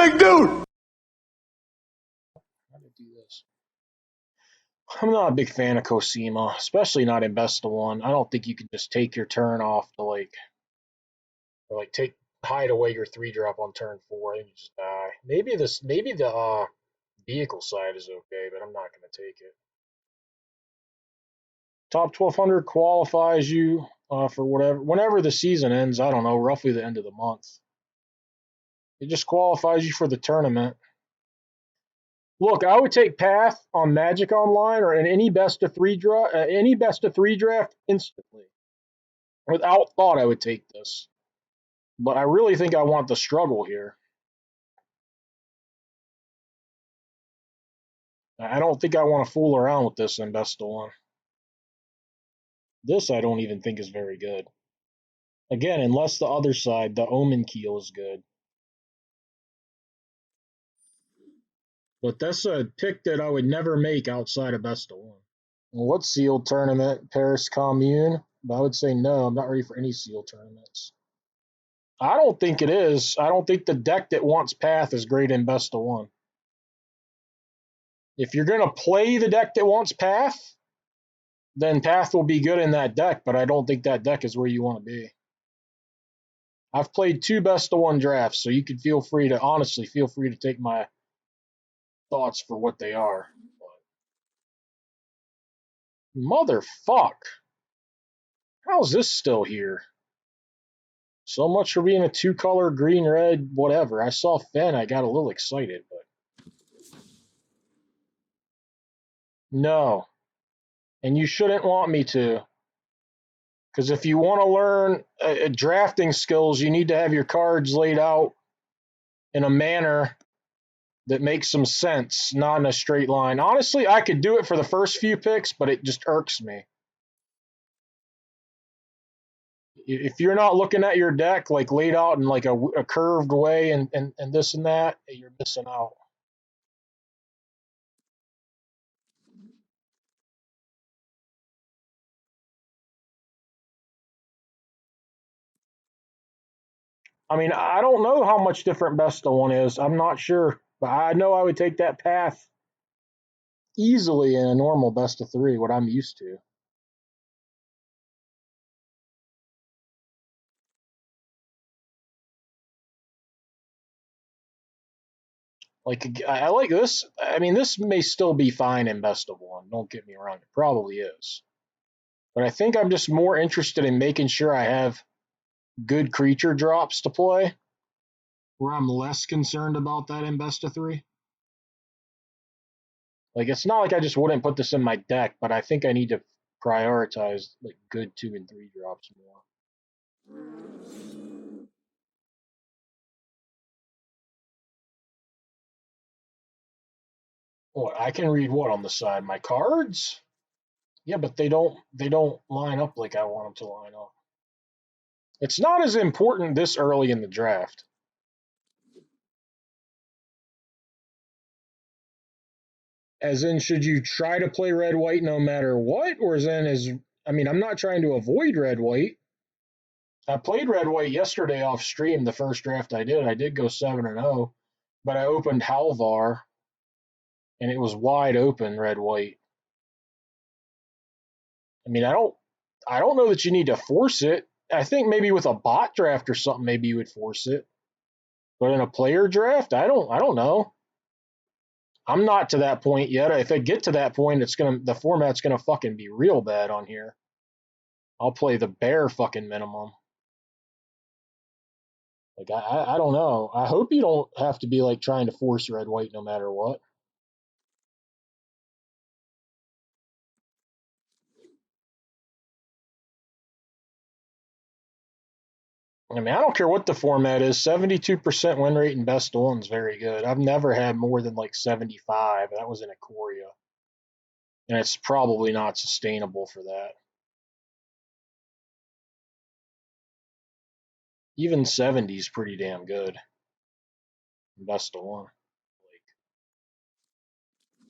big dude. How to do this? I'm not a big fan of Cosima, especially not in best of one. I don't think you can just take your turn off to take hide away your 3-drop on turn 4 and you just die. Maybe the vehicle side is okay, but I'm not gonna take it. Top 1200 qualifies you for whenever the season ends. I don't know, roughly the end of the month. It just qualifies you for the tournament. Look, I would take Path on Magic Online or in any best of 3 draft instantly. Without thought, I would take this. But I really think I want the struggle here. I don't think I want to fool around with this in best of one. This I don't even think is very good. Again, unless the other side, the Omen Keel, is good. But that's a pick that I would never make outside of best of one. Well, what sealed tournament? Paris Commune? But I would say no, I'm not ready for any sealed tournaments. I don't think it is. I don't think the deck that wants Path is great in best of one. If you're going to play the deck that wants Path, then Path will be good in that deck, but I don't think that deck is where you want to be. I've played 2 best of one drafts, so you can feel free to take my thoughts for what they are. Motherfuck. How's this still here? So much for being a 2-color green, red, whatever. I saw Fen, I got a little excited, but no. And you shouldn't want me to. Because if you want to learn drafting skills, you need to have your cards laid out in a manner that makes some sense, not in a straight line. Honestly, I could do it for the first few picks, but it just irks me. If you're not looking at your deck like laid out in like a curved way and this and that, you're missing out. I mean, I don't know how much different best of one is. I'm not sure, but I know I would take that path easily in a normal best of 3, what I'm used to. Like, I like this. I mean, this may still be fine in best of one. Don't get me wrong. It probably is. But I think I'm just more interested in making sure I have good creature drops to play, where I'm less concerned about that in best of 3. Like, it's not like I just wouldn't put this in my deck, but I think I need to prioritize like good 2 and 3 drops more. What, I can read what on the side? My cards? Yeah, but they don't line up like I want them to line up. It's not as important this early in the draft. As in, should you try to play red white no matter what? Or I mean, I'm not trying to avoid red white. I played red white yesterday off stream, the first draft I did. I did go 7-0, but I opened Halvar and it was wide open red white. I mean, I don't know that you need to force it. I think maybe with a bot draft or something, maybe you would force it. But in a player draft, I don't know. I'm not to that point yet. If I get to that point, the format's gonna fucking be real bad on here. I'll play the bare fucking minimum. Like I don't know. I hope you don't have to be like trying to force red white no matter what. I mean, I don't care what the format is. 72% win rate in best of one's very good. I've never had more than like 75. That was in Ikoria. And it's probably not sustainable for that. Even 70 is pretty damn good. Best of one. Like,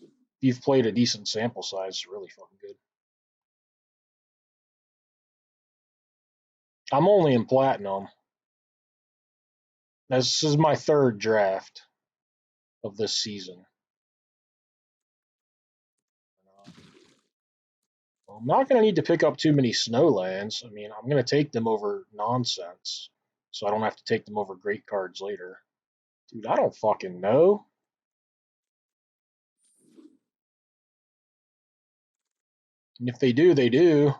if you've played a decent sample size, it's really fucking good. I'm only in platinum. This is my 3rd draft. of this season. Well, I'm not going to need to pick up too many snowlands. I mean, I'm going to take them over nonsense, so I don't have to take them over great cards later. Dude, I don't fucking know. And if they do, they do.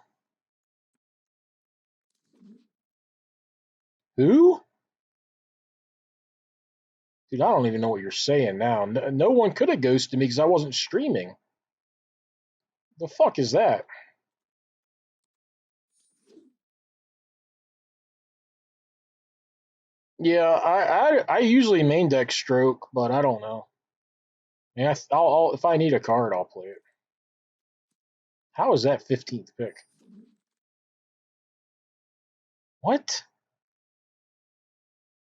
Who? Dude, I don't even know what you're saying now. No one could have ghosted me because I wasn't streaming. The fuck is that? Yeah, I usually main deck stroke, but I don't know. Yeah, I'll if I need a card, I'll play it. How is that 15th pick? What?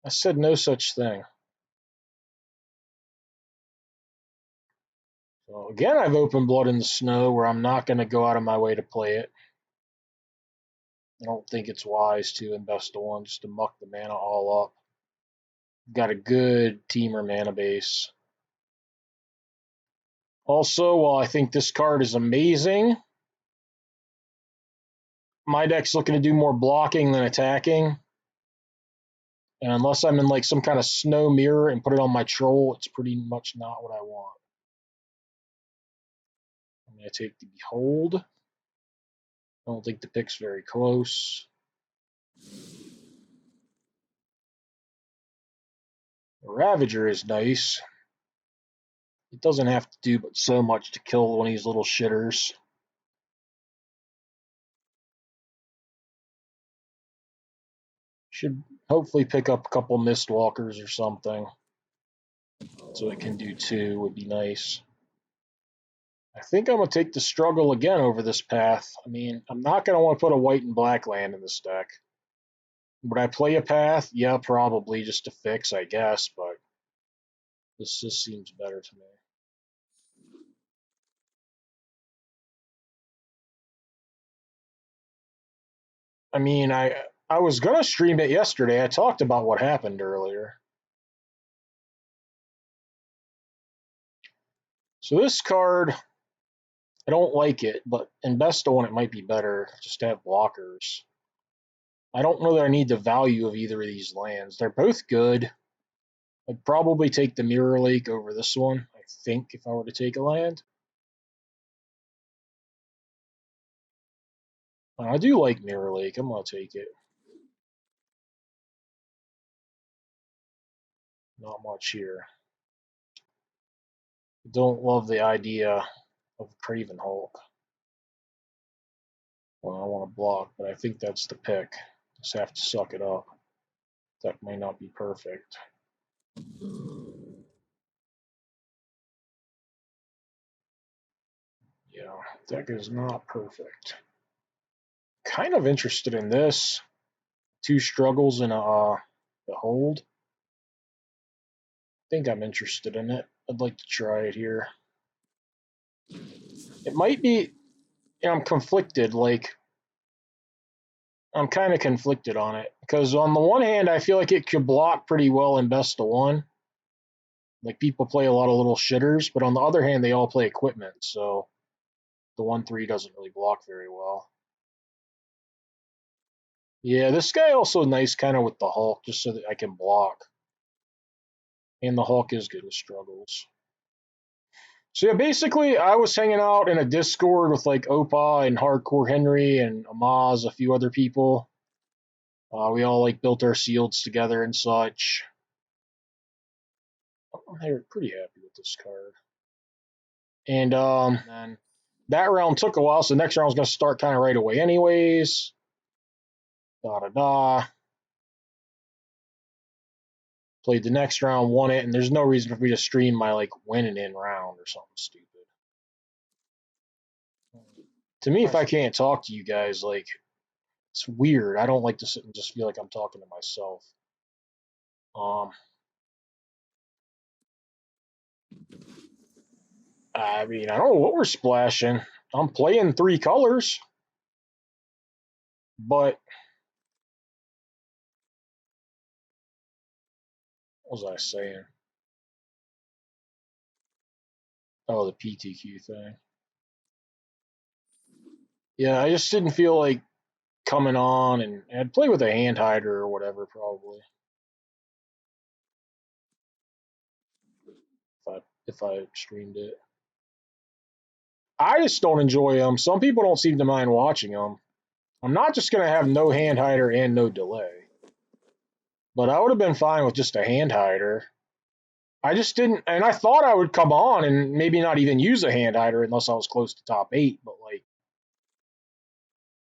I said no such thing. So again, I've opened Blood in the Snow where I'm not going to go out of my way to play it. I don't think it's wise to invest a one just to muck the mana all up. Got a good teamer mana base. Also, while I think this card is amazing, my deck's looking to do more blocking than attacking. And unless I'm in like some kind of snow mirror and put it on my troll, it's pretty much not what I want. I'm going to take the Behold. I don't think the pick's very close. The Ravager is nice. It doesn't have to do but so much to kill one of these little shitters. Should hopefully pick up a couple Mistwalkers or something. So it can do two, would be nice. I think I'm going to take the struggle again over this path. I mean, I'm not going to want to put a white and black land in this deck. Would I play a path? Yeah, probably, just to fix, I guess, but this just seems better to me. I mean, I was going to stream it yesterday. I talked about what happened earlier. So this card, I don't like it, but in best of one, it might be better just to have blockers. I don't know that I need the value of either of these lands. They're both good. I'd probably take the Mirror Lake over this one, I think, if I were to take a land. I do like Mirror Lake. I'm going to take it. Not much here. Don't love the idea of Craven Hulk. Well, I want to block, but I think that's the pick. Just have to suck it up. That may not be perfect. Yeah, deck is not perfect. Kind of interested in this. Two struggles and a hold. I think I'm interested in it. I'd like to try it here. It might be, I'm conflicted. Like, I'm kind of conflicted on it because on the one hand, I feel like it could block pretty well in best of one. Like people play a lot of little shitters, but on the other hand, they all play equipment, so the 1/3 doesn't really block very well. Yeah, this guy also nice kind of with the Hulk, just so that I can block. And the Hulk is good with struggles. So yeah, basically, I was hanging out in a Discord with like Opa and Hardcore Henry and Amaz, a few other people. We all like built our shields together and such. They were pretty happy with this card. And then that round took a while, so the next round was going to start kind of right away anyways. Da-da-da. Played the next round, won it, and there's no reason for me to stream my like winning in round or something stupid. To me, if I can't talk to you guys, like, it's weird. I don't like to sit and just feel like I'm talking to myself. I mean, I don't know what we're splashing. I'm playing 3 colors, but what was I saying? Oh, the PTQ thing. Yeah, I just didn't feel like coming on, and I'd play with a hand hider or whatever probably if I streamed it. I just don't enjoy them. Some people don't seem to mind watching them. I'm not just gonna have no hand hider and no delay, but I would have been fine with just a hand hider. I just didn't, and I thought I would come on and maybe not even use a hand hider unless I was close to top 8, but like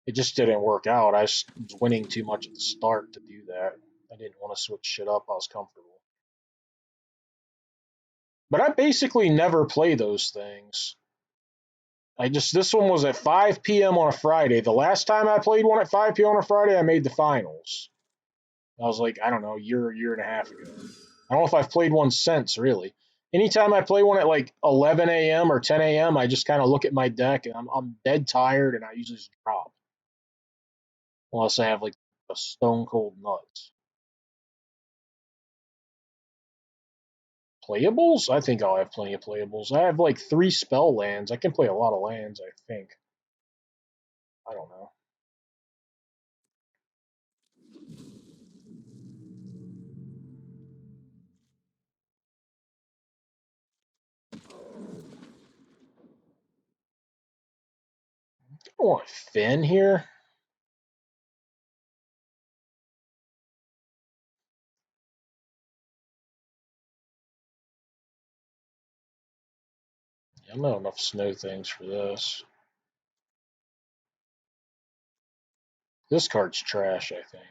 it just didn't work out. I was winning too much at the start to do that. I didn't want to switch shit up. I was comfortable. But I basically never play those things. This one was at 5 p.m. on a Friday. The last time I played one at 5 p.m. on a Friday, I made the finals. I was like, I don't know, year and a half ago. I don't know if I've played one since, really. Anytime I play one at like 11 a.m. or 10 a.m., I just kind of look at my deck and I'm dead tired and I usually just drop. Unless I have like a stone cold nuts. Playables? I think I'll have plenty of playables. I have like 3 spell lands. I can play a lot of lands, I think. I don't know. I want Finn here. I'm not enough snow things for this. This card's trash, I think.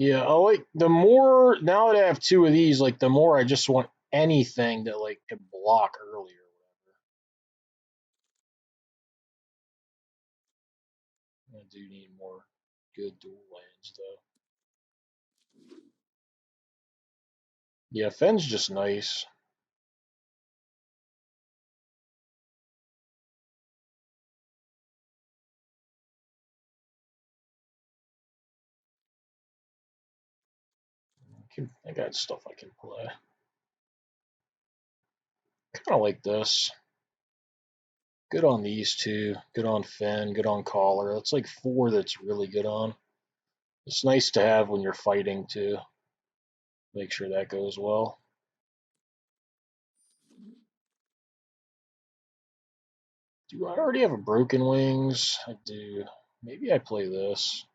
Yeah, I like the more now that I have 2 of these, like the more I just want anything that like can block early or whatever. I do need more good dual lands though. Yeah, Fenn's just nice. I got stuff I can play. Kind of like this. Good on these 2. Good on Finn. Good on Collar. That's like 4 that's really good on. It's nice to have when you're fighting too. Make sure that goes well. Do I already have a Broken Wings? I do. Maybe I play this.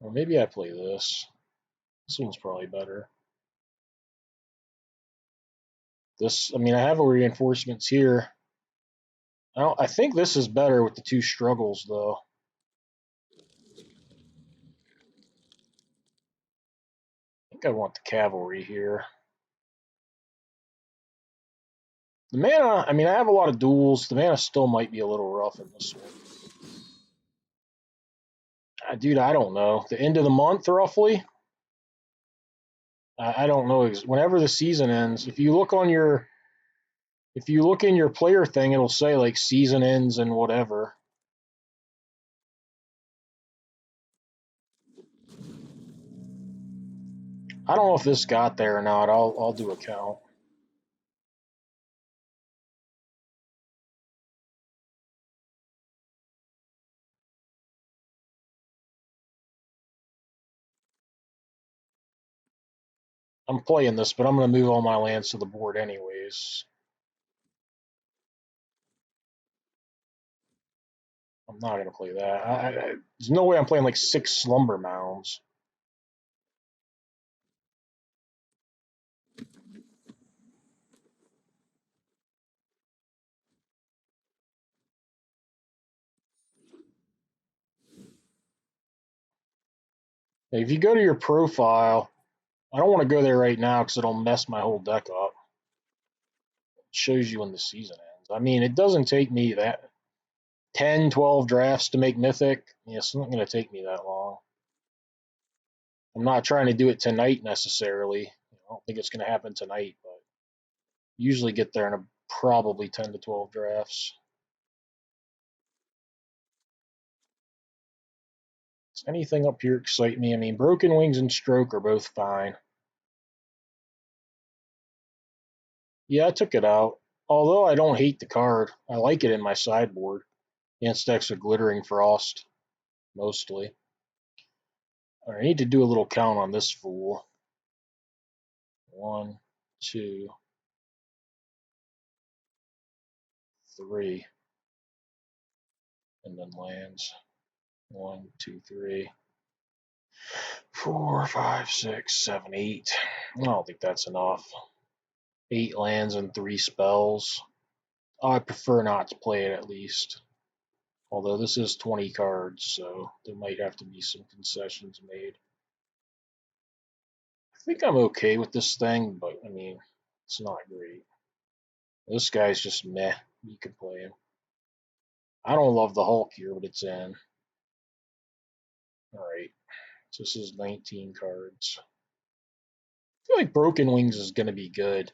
Or maybe I play this. This one's probably better. I mean, I have a reinforcements here. I think this is better with the 2 struggles, though. I think I want the cavalry here. The mana, I mean, I have a lot of duels. The mana still might be a little rough in this one. Dude, I don't know. The end of the month, roughly? I don't know. Whenever the season ends, if you look in your player thing, it'll say like season ends and whatever. I don't know if this got there or not. I'll do a count. I'm playing this, but I'm going to move all my lands to the board anyways. I'm not going to play that. There's no way I'm playing like 6 Slumber Mounds. If you go to your profile, I don't want to go there right now because it'll mess my whole deck up. It shows you when the season ends. I mean, it doesn't take me that 10, 12 drafts to make Mythic. Yeah, it's not going to take me that long. I'm not trying to do it tonight necessarily. don't think it's going to happen tonight, but usually get there in probably 10 to 12 drafts. Does anything up here excite me? I mean, Broken Wings and Stroke are both fine. Yeah, I took it out. Although I don't hate the card, I like it in my sideboard against decks with Glittering Frost, mostly. I need to do a little count on this fool. 1, 2, 3, and then lands. 1, 2, 3, 4, 5, 6, 7, 8. I don't think that's enough. 8 lands and 3 spells. I prefer not to play it at least. Although this is 20 cards, so there might have to be some concessions made. I think I'm okay with this thing, but I mean, it's not great. This guy's just meh. You could play him. I don't love the Hulk here, but it's in. Alright, so this is 19 cards. I feel like Broken Wings is going to be good.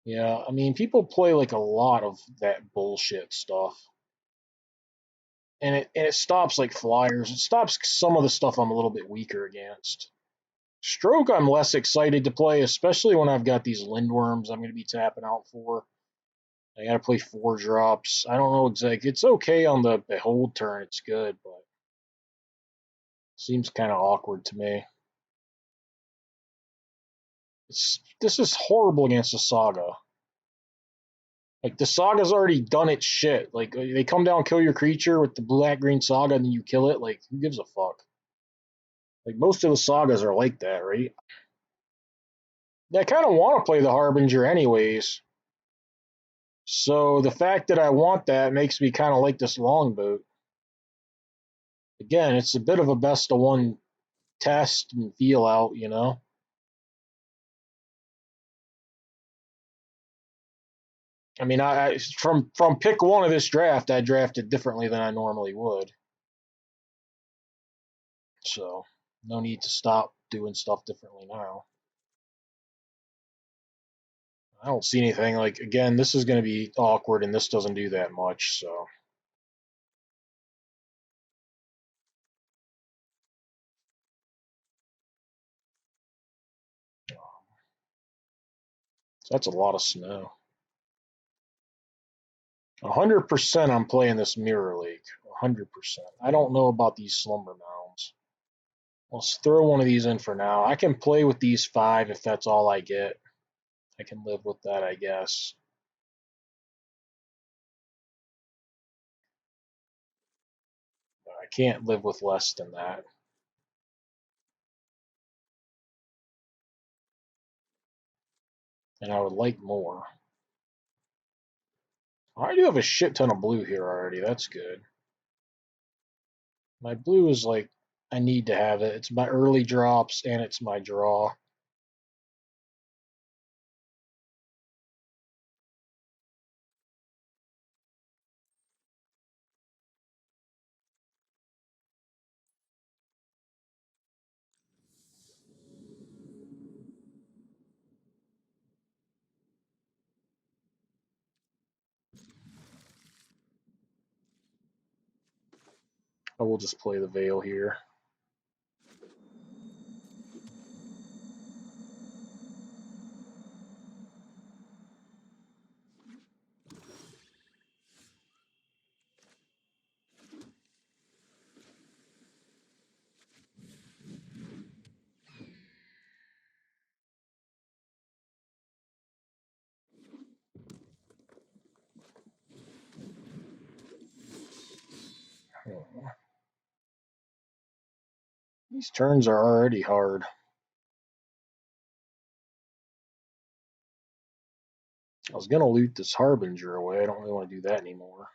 Yeah, I mean, people play like a lot of that bullshit stuff. And it stops like flyers. It stops some of the stuff I'm a little bit weaker against. Stroke, I'm less excited to play, especially when I've got these Lindworms I'm going to be tapping out for. I got to play 4 drops. I don't know exactly. It's okay on the Behold turn. It's good, but seems kind of awkward to me. This is horrible against the Saga. Like, the Saga's already done its shit. Like, they come down, kill your creature with the black-green Saga, and then you kill it. Like, who gives a fuck? Like, most of the Sagas are like that, right? I kind of want to play the Harbinger anyways. So the fact that I want that makes me kind of like this Longboat. Again, it's a bit of a best-of-one test and feel out, you know? I mean, from pick 1 of this draft, I drafted differently than I normally would. So, no need to stop doing stuff differently now. I don't see anything. Like, again, this is going to be awkward, and this doesn't do that much, so. So that's a lot of snow. 100% I'm playing this Mirror Lake. 100%. I don't know about these Slumber Mounds. Let's throw one of these in for now. I can play with these 5 if that's all I get. I can live with that, I guess. I can't live with less than that. And I would like more. I do have a shit ton of blue here already. That's good. My blue is like, I need to have it. It's my early drops and it's my draw. I will just play the Veil here. These turns are already hard. I was going to loot this Harbinger away. I don't really want to do that anymore.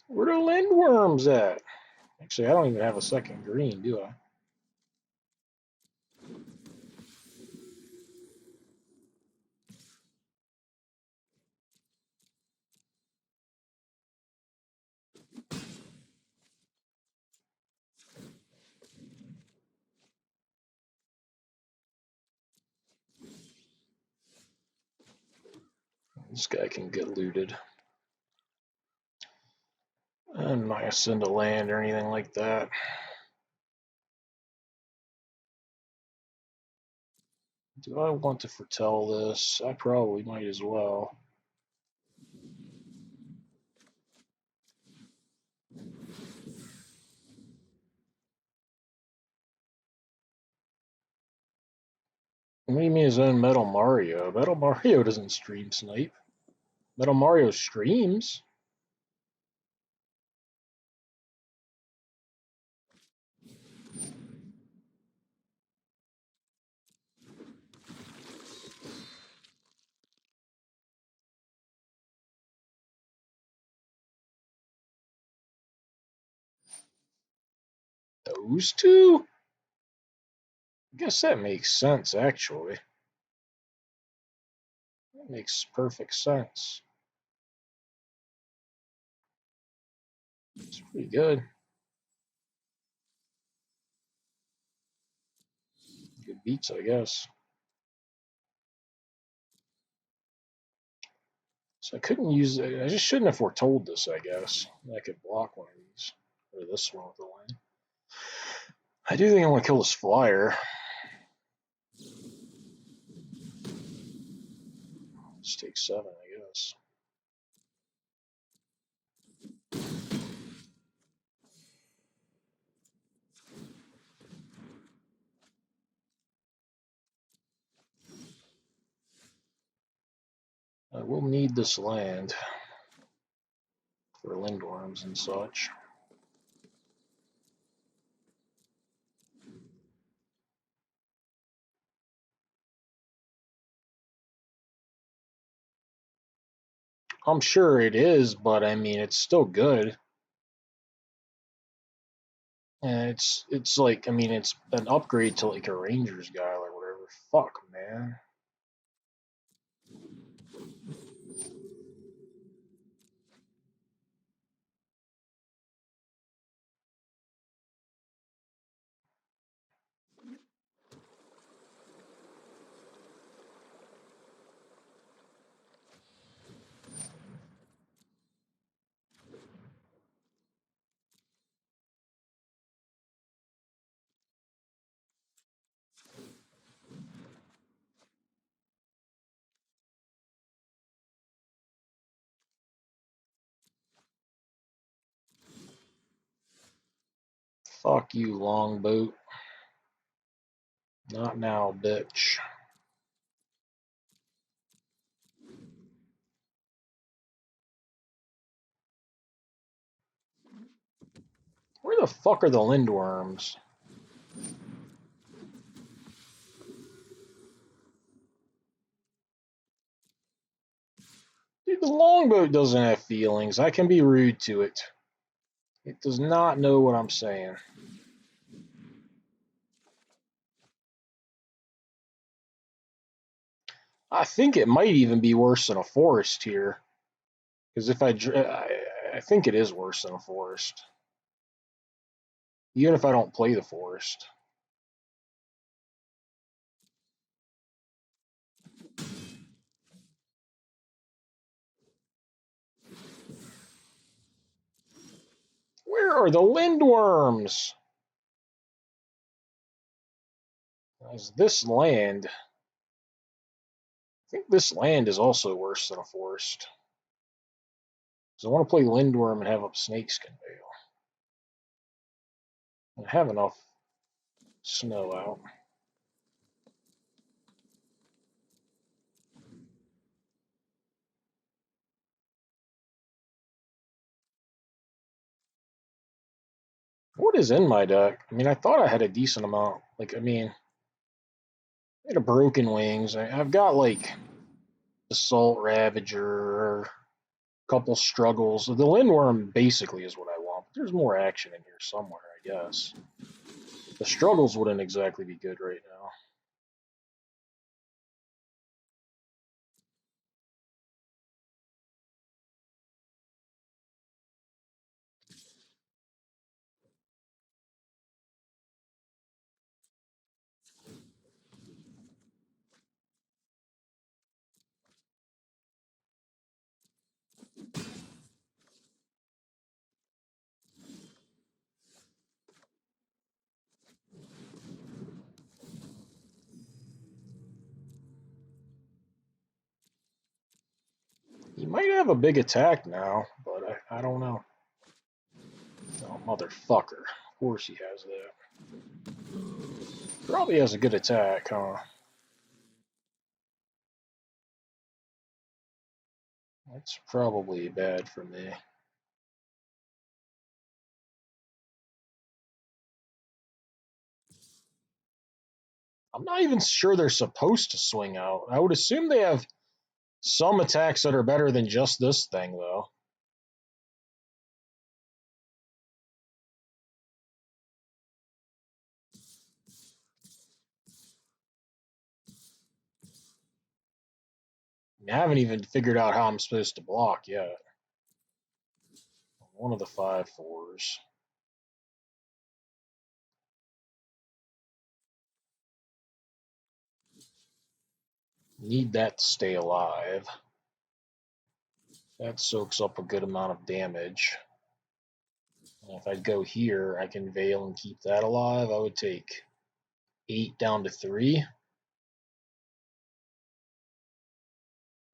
Where the lindworms at? Actually, I don't even have a second green, do I? This guy can get looted. I'm not gonna send a land or anything like that. Do I want to foretell this? I probably might as well. What do you mean his own Metal Mario? Metal Mario doesn't stream snipe. Metal Mario streams. Those two? I guess that makes sense, actually. That makes perfect sense. It's pretty good. Good beats, I guess. So I couldn't use it. I just shouldn't have foretold this, I guess. I could block one of these. Or this one with the land. I do think I want to kill this flyer. Just take 7, I guess. I will need this land for lindworms and such. I'm sure it is, but I mean, it's still good. And it's like, I mean, it's an upgrade to like a Rangers guy or whatever. Fuck, man. Fuck you, longboat. Not now, bitch. Where the fuck are the lindworms? Dude, the longboat doesn't have feelings. I can be rude to it. It does not know what I'm saying. I think it might even be worse than a forest here. Because if I think it is worse than a forest. Even if I don't play the forest. Where are the lindworms? Is this land? I think this land is also worse than a forest. Because I want to play lindworm and have up snakeskin veil. I have enough snow out. What is in my deck? I mean, I thought I had a decent amount. Like, I mean, I had a broken wings. I've got like Assault Ravager. Couple struggles. The Lindworm basically is what I want, but there's more action in here somewhere, I guess. The struggles wouldn't exactly be good right now. He might have a big attack now, but I don't know. Oh, motherfucker. Of course he has that. Probably has a good attack, huh? That's probably bad for me. I'm not even sure they're supposed to swing out. I would assume they have some attacks that are better than just this thing, though. I haven't even figured out how I'm supposed to block yet. One of the 5/4s. Need that to stay alive. That soaks up a good amount of damage. And if I go here, I can Veil and keep that alive. I would take 8 down to 3.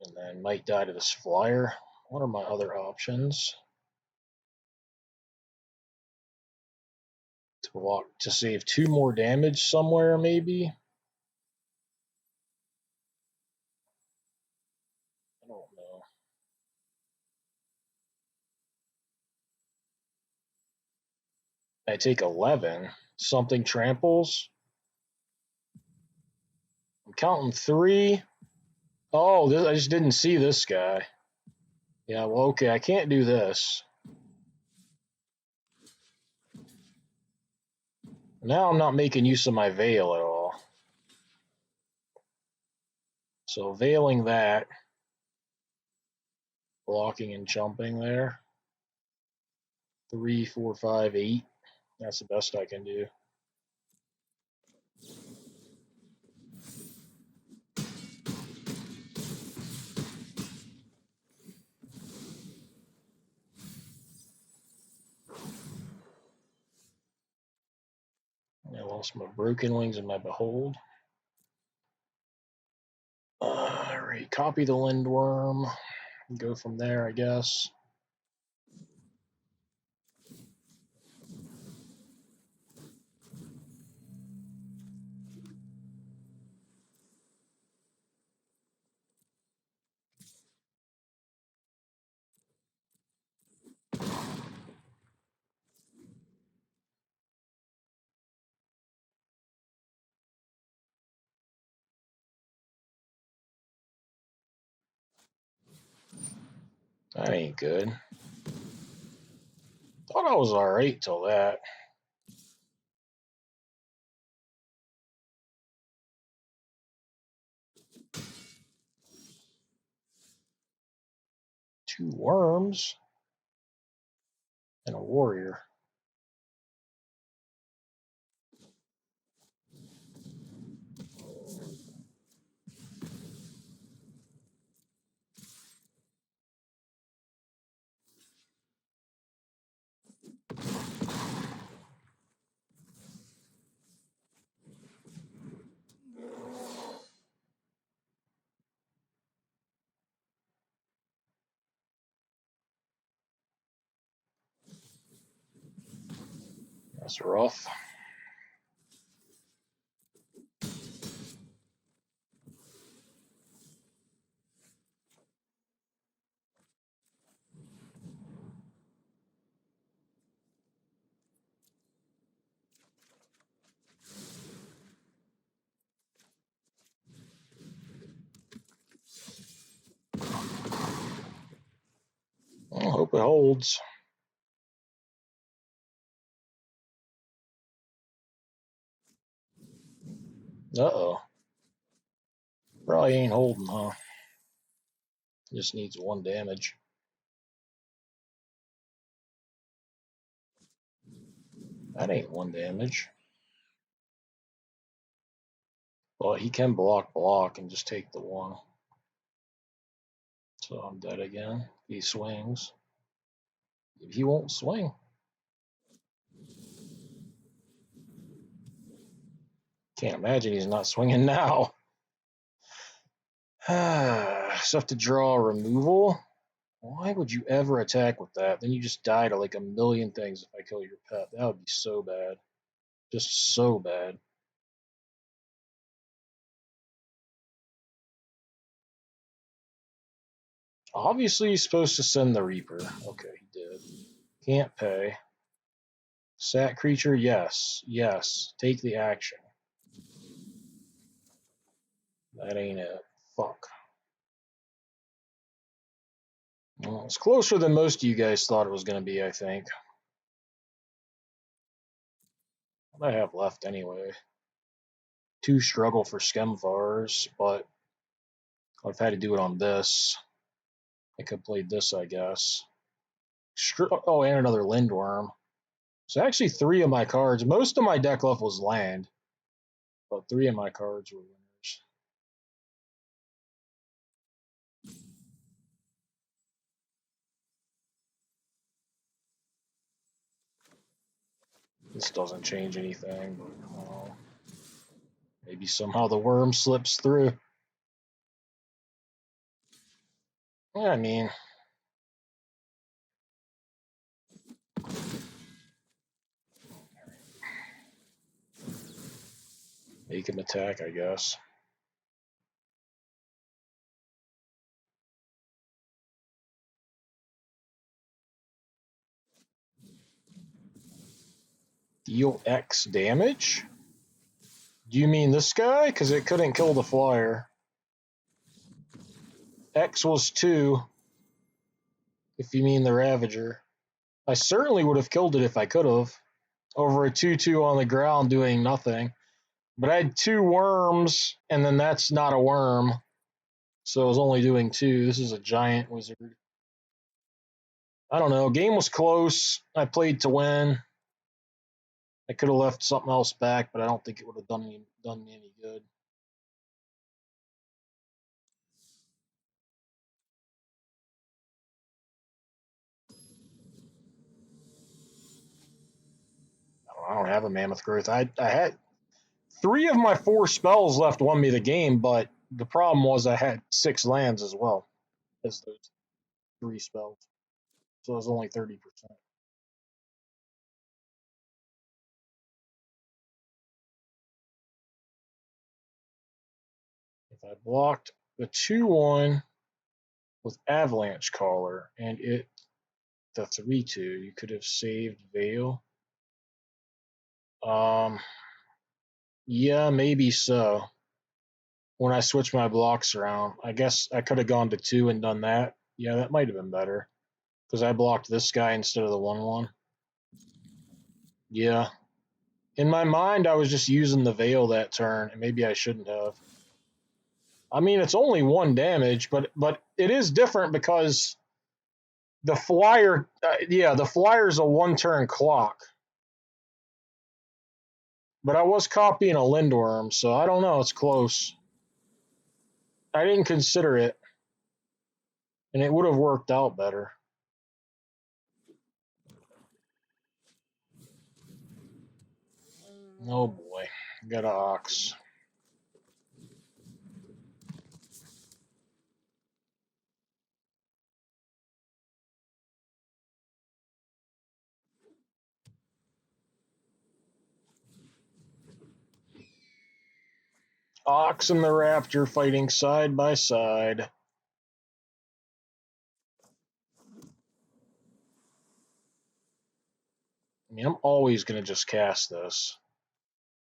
And then might die to this flyer. What are my other options? To walk to save 2 more damage somewhere, maybe? I don't know. I take 11. Something tramples. I'm counting 3. Oh, I just didn't see this guy. Yeah, well, okay, I can't do this. Now I'm not making use of my Veil at all. So veiling that, blocking and jumping there. 3, 4, 5, 8. That's the best I can do. I lost my Broken Wings and my Behold. Alright, copy the Lindworm. Go from there, I guess. That ain't good. Thought I was alright till that. Two worms and a warrior. That's rough. Hope it holds. Uh-oh. Probably ain't holding, huh? Just needs 1 damage. That ain't 1 damage. Well, he can block and just take the 1. So I'm dead again. He swings. He won't swing. Can't imagine he's not swinging now. So have to draw a removal. Why would you ever attack with that? Then you just die to like a million things if I kill your pet. That would be so bad. Just so bad. Obviously, he's supposed to send the Reaper. Okay, he did. Can't pay. Sat creature, yes. Yes. Take the action. That ain't it. Fuck. Well, it's closer than most of you guys thought it was going to be, I think. What do I have left anyway? 2 struggle for Skemvars, but I've had to do it on this. I could play this, I guess. Oh, and another Lindworm. So actually 3 of my cards. Most of my deck left was land, but 3 of my cards were winners. This doesn't change anything, but maybe somehow the worm slips through. Yeah, I mean, make him attack, I guess. Deal X damage? Do you mean this guy? Because it couldn't kill the flyer. X was 2, if you mean the Ravager. I certainly would have killed it if I could have. Over a 2-2 on the ground doing nothing. But I had 2 worms, and then that's not a worm. So I was only doing 2. This is a giant wizard. I don't know. Game was close. I played to win. I could have left something else back, but I don't think it would have done me any good. I don't have a Mammoth Growth. I had 3 of my 4 spells left won me the game, but the problem was I had 6 lands as well as those 3 spells. So it was only 30%. If I blocked the 2-1 with Avalanche Caller and it the 3-2, you could have saved Veil. Yeah, maybe so. When I switch my blocks around, I guess I could have gone to 2 and done that. Yeah, that might have been better because I blocked this guy instead of the 1-1. Yeah. In my mind, I was just using the Veil that turn, and maybe I shouldn't have. I mean, it's only 1 damage, but it is different because the flyer, the flyer's a 1-turn clock. But I was copying a Lindworm, so I don't know. It's close. I didn't consider it, and it would have worked out better. Oh boy, got an Ox. Ox and the Raptor fighting side by side. I mean, I'm always going to just cast this.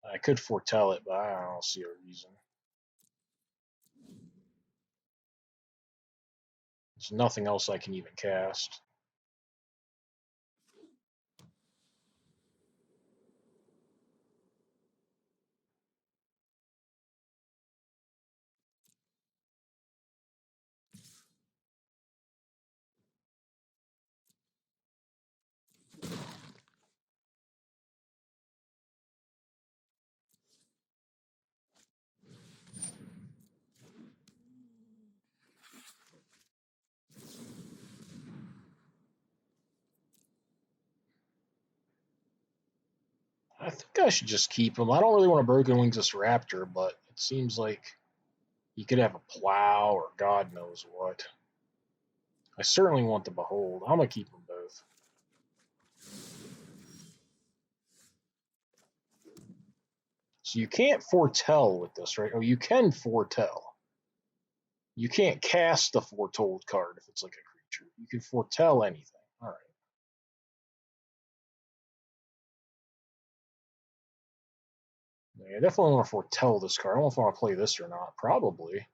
I could foretell it, but I don't see a reason. There's nothing else I can even cast. I think I should just keep him. I don't really want to Broken Wings this Raptor, but it seems like he could have a Plow or God knows what. I certainly want the Behold. I'm going to keep them both. So you can't foretell with this, right? Oh, you can foretell. You can't cast the Foretold card if it's like a creature. You can foretell anything. All right. Yeah, I definitely want to foretell this card. I don't know if I want to play this or not. Probably.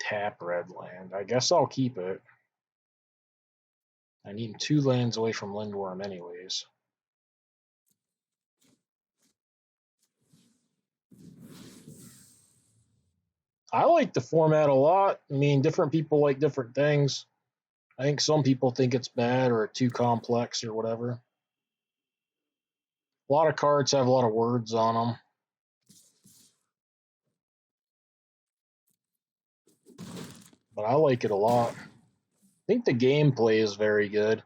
Tap red land. I guess I'll keep it. I need 2 lands away from Lindworm anyways. I like the format a lot. I mean, different people like different things. I think some people think it's bad or too complex or whatever. A lot of cards have a lot of words on them. But I like it a lot. I think the gameplay is very good.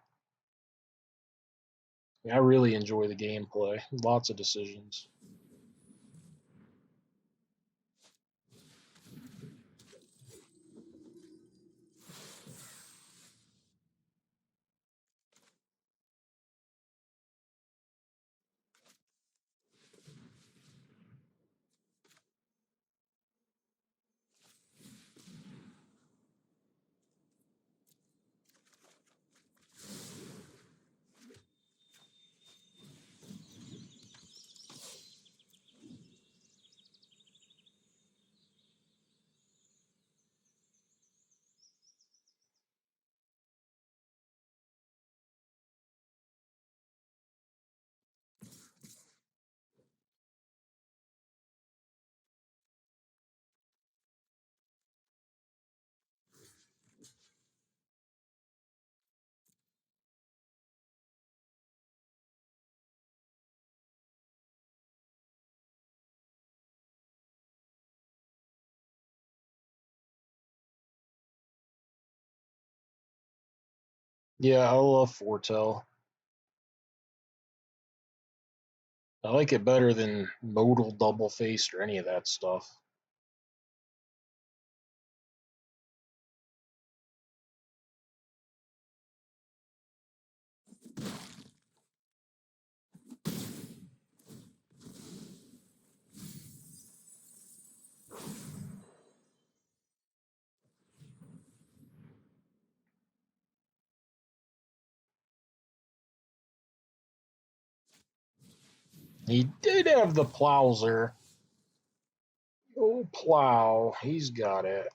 I really enjoy the gameplay. Lots of decisions. Yeah, I love Foretell. I like it better than Modal Double Faced or any of that stuff. He did have the Plowser. Oh, Plow. He's got it.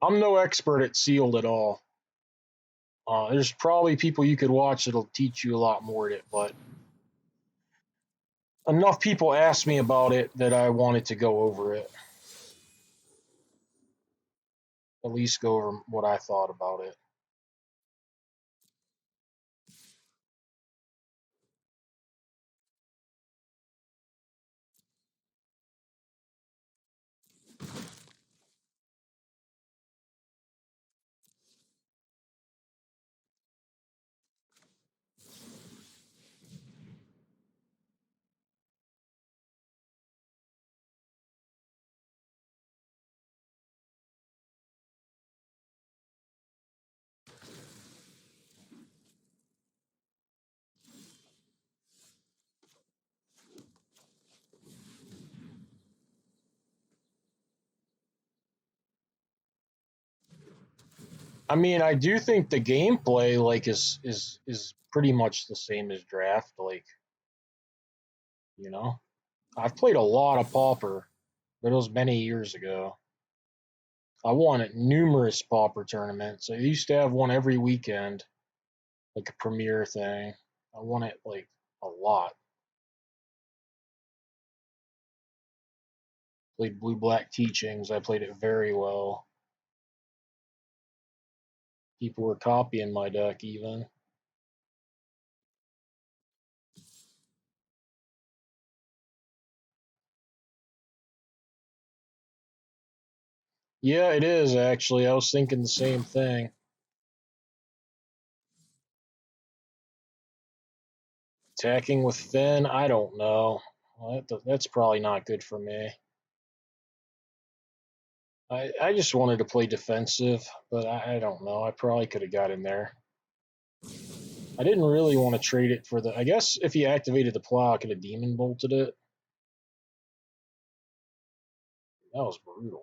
I'm no expert at Sealed at all. There's probably people you could watch that'll teach you a lot more at it, but enough people asked me about it that I wanted to go over it. At least go over what I thought about it. I mean, I do think the gameplay like is pretty much the same as draft. Like You know, I've played a lot of Pauper, but it was many years ago. I won at numerous Pauper tournaments. I used to have one every weekend, like a premier thing. I won it like a lot. Played Blue Black Teachings. I played it very well. People were copying my deck even. Yeah, it is actually. I was thinking the same thing. Attacking with Finn, I don't know. That's probably not good for me. I just wanted to play defensive, but I don't know. I probably could have got in there. I didn't really want to trade it for the. I guess if he activated the plow, I could have demon bolted it. That was brutal.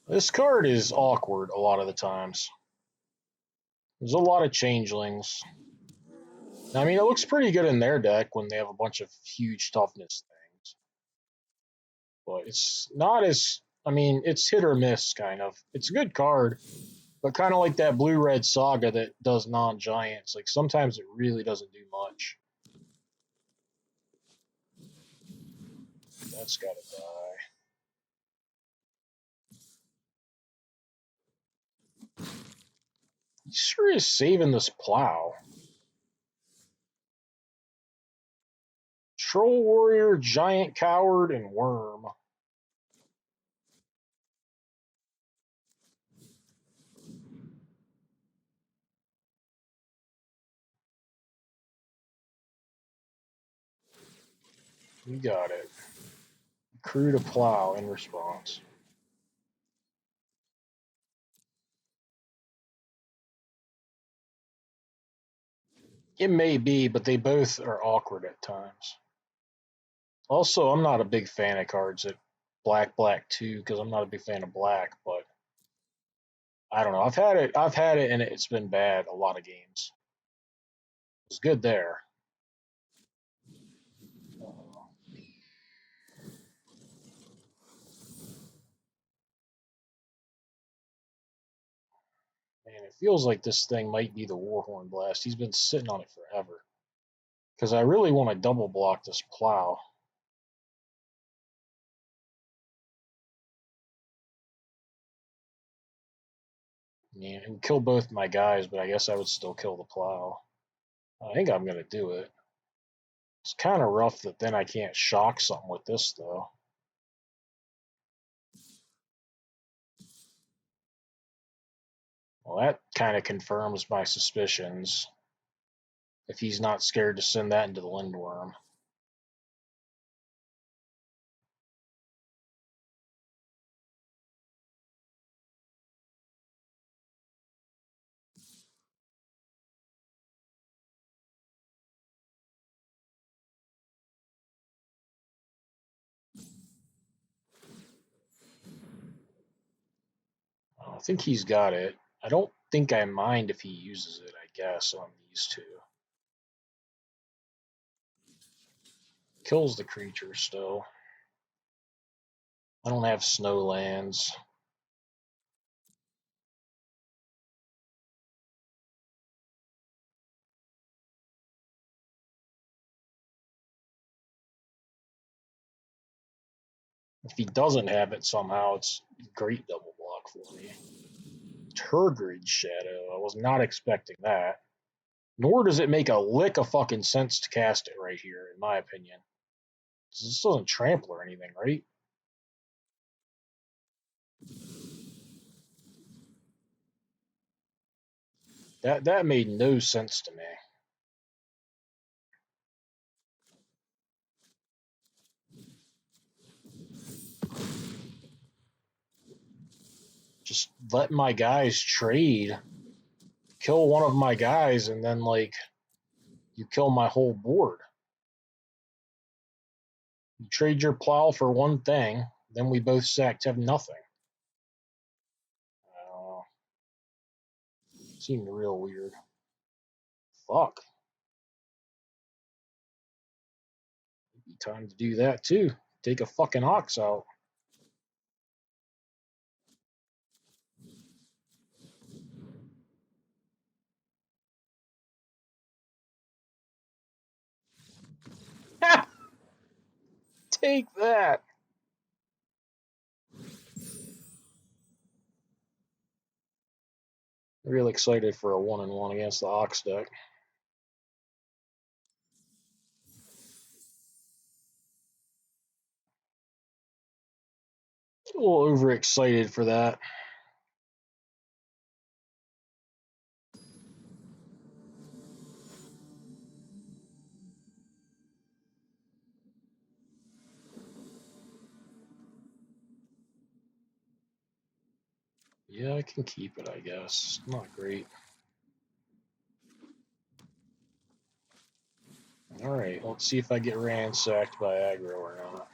This card is awkward a lot of the times. There's a lot of changelings. I mean, it looks pretty good in their deck when they have a bunch of huge toughness things, but it's not as. I mean, it's hit or miss kind of. It's a good card, but kind of like that blue red saga that does non giants. Like sometimes it really doesn't do much. That's gotta die. He sure is saving this plow. Troll warrior, giant coward, and worm. You got it. Crew to plow in response. It may be, but they both are awkward at times. Also, I'm not a big fan of cards at black too because I'm not a big fan of black. But I don't know. I've had it. I've had it, and it's been bad a lot of games. It's good there. Man, it feels like this thing might be the Warhorn Blast. He's been sitting on it forever. Because I really want to double block this plow. Yeah, it would kill both my guys, but I guess I would still kill the plow. I think I'm going to do it. It's kind of rough that then I can't shock something with this, though. Well, that kind of confirms my suspicions. If he's not scared to send that into the Lindworm. I think he's got it. I don't think I mind if he uses it, I guess, on these two. Kills the creature still. I don't have snow lands. If he doesn't have it somehow, it's great double block for me. Turgid Shadow. I was not expecting that. Nor does it make a lick of fucking sense to cast it right here, in my opinion. This doesn't trample or anything, right? That made no sense to me. let my guys trade, kill one of my guys, and then like you kill my whole board. You trade your plow for one thing, then we both sacked have nothing. Seemed real weird. Fuck. Maybe time to do that too. Take a fucking ox out. Take that. Real excited for a 1-1 against the ox deck. A little overexcited for that. Yeah, I can keep it, I guess. Not great. Alright, let's see if I get ransacked by aggro or not.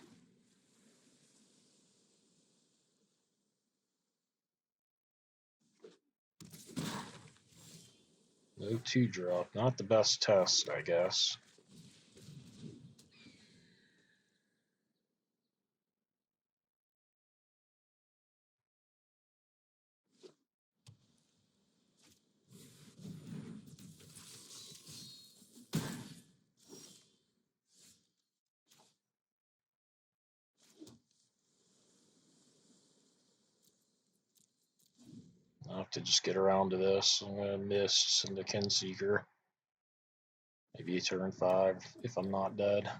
No 2-drop. Not the best test, I guess. I'll have to just get around to this. I'm going to miss into Kinseeker. Maybe turn 5 if I'm not dead.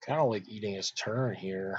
Kind of like eating his turn here.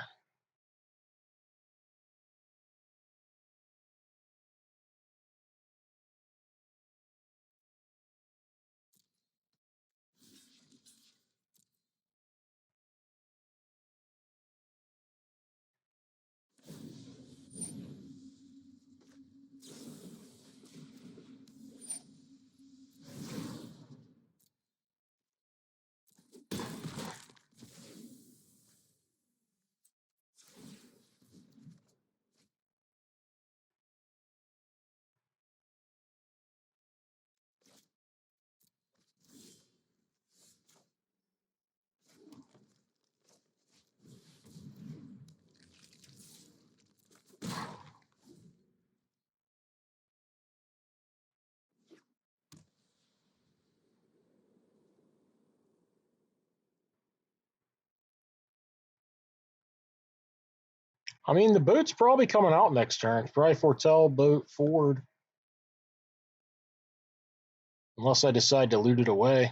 I mean, the boat's probably coming out next turn. Probably foretell boat forward. Unless I decide to loot it away.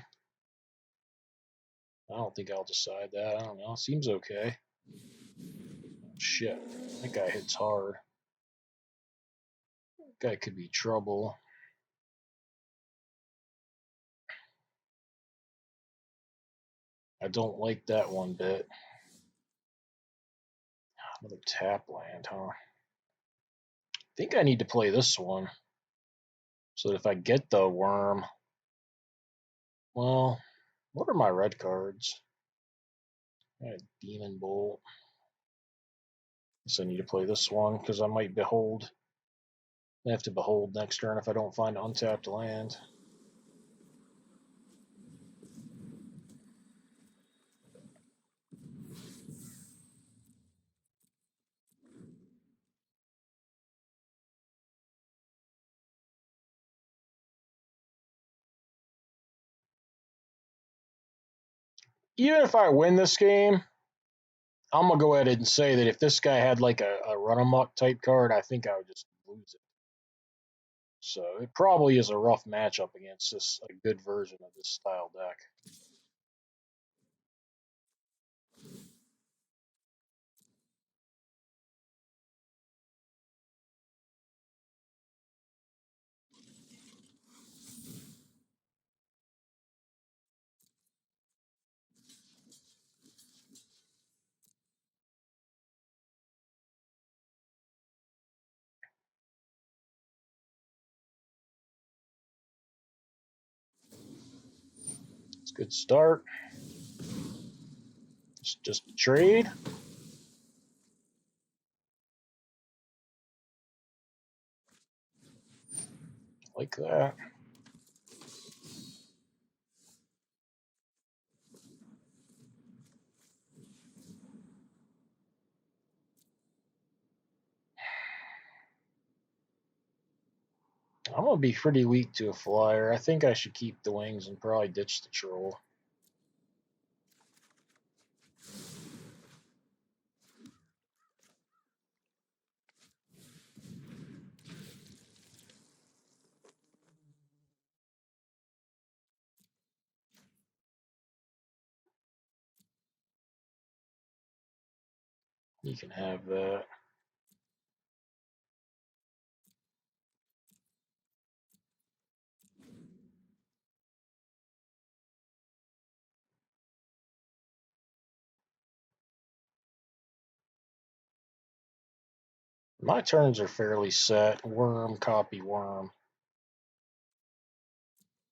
I don't think I'll decide that. I don't know. Seems okay. Shit. That guy hits hard. That guy could be trouble. I don't like that one bit. Another tap land, huh? I think I need to play this one. So that if I get the worm. Well, what are my red cards? I got a Demon Bolt. So I need to play this one because I might behold. I have to behold next turn if I don't find untapped land. Even if I win this game, I'm gonna go ahead and say that if this guy had like a run amok type card, I think I would just lose it. So it probably is a rough matchup against this a good version of this style deck. a good start. It's just a trade. Like that. I'm going to be pretty weak to a flyer. I think I should keep the wings and probably ditch the troll. You can have that. My turns are fairly set. Worm, copy, worm.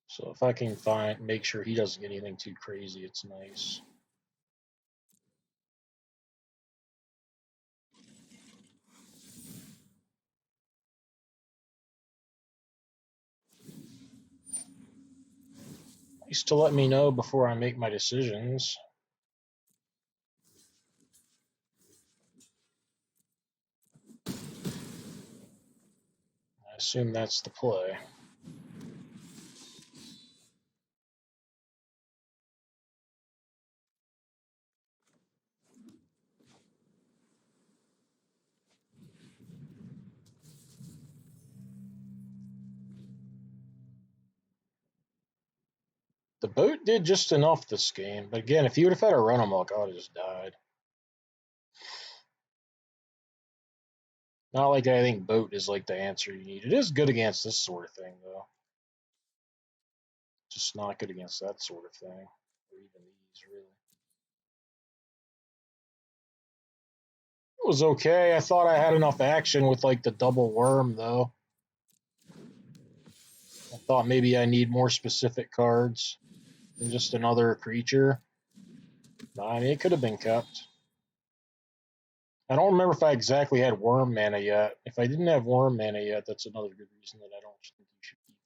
So if I can make sure he doesn't get anything too crazy, it's nice. Nice to let me know before I make my decisions. I assume that's the play. The boat did just enough this game, but again, if he would have had a run amok, I would have just died. Not like I think boat is like the answer you need. It is good against this sort of thing, though. Just not good against that sort of thing, or even these, really. It was okay. I thought I had enough action with like the double worm, though. I thought maybe I need more specific cards than just another creature. I mean, it could have been kept. I don't remember if I exactly had worm mana yet. If I didn't have worm mana yet, that's another good reason that I don't think you should keep it.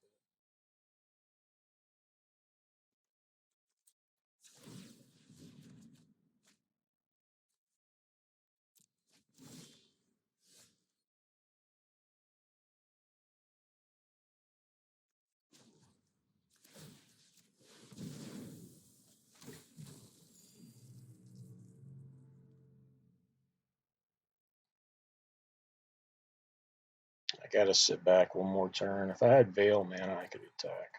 I gotta sit back one more turn. If I had Veil mana, I could attack.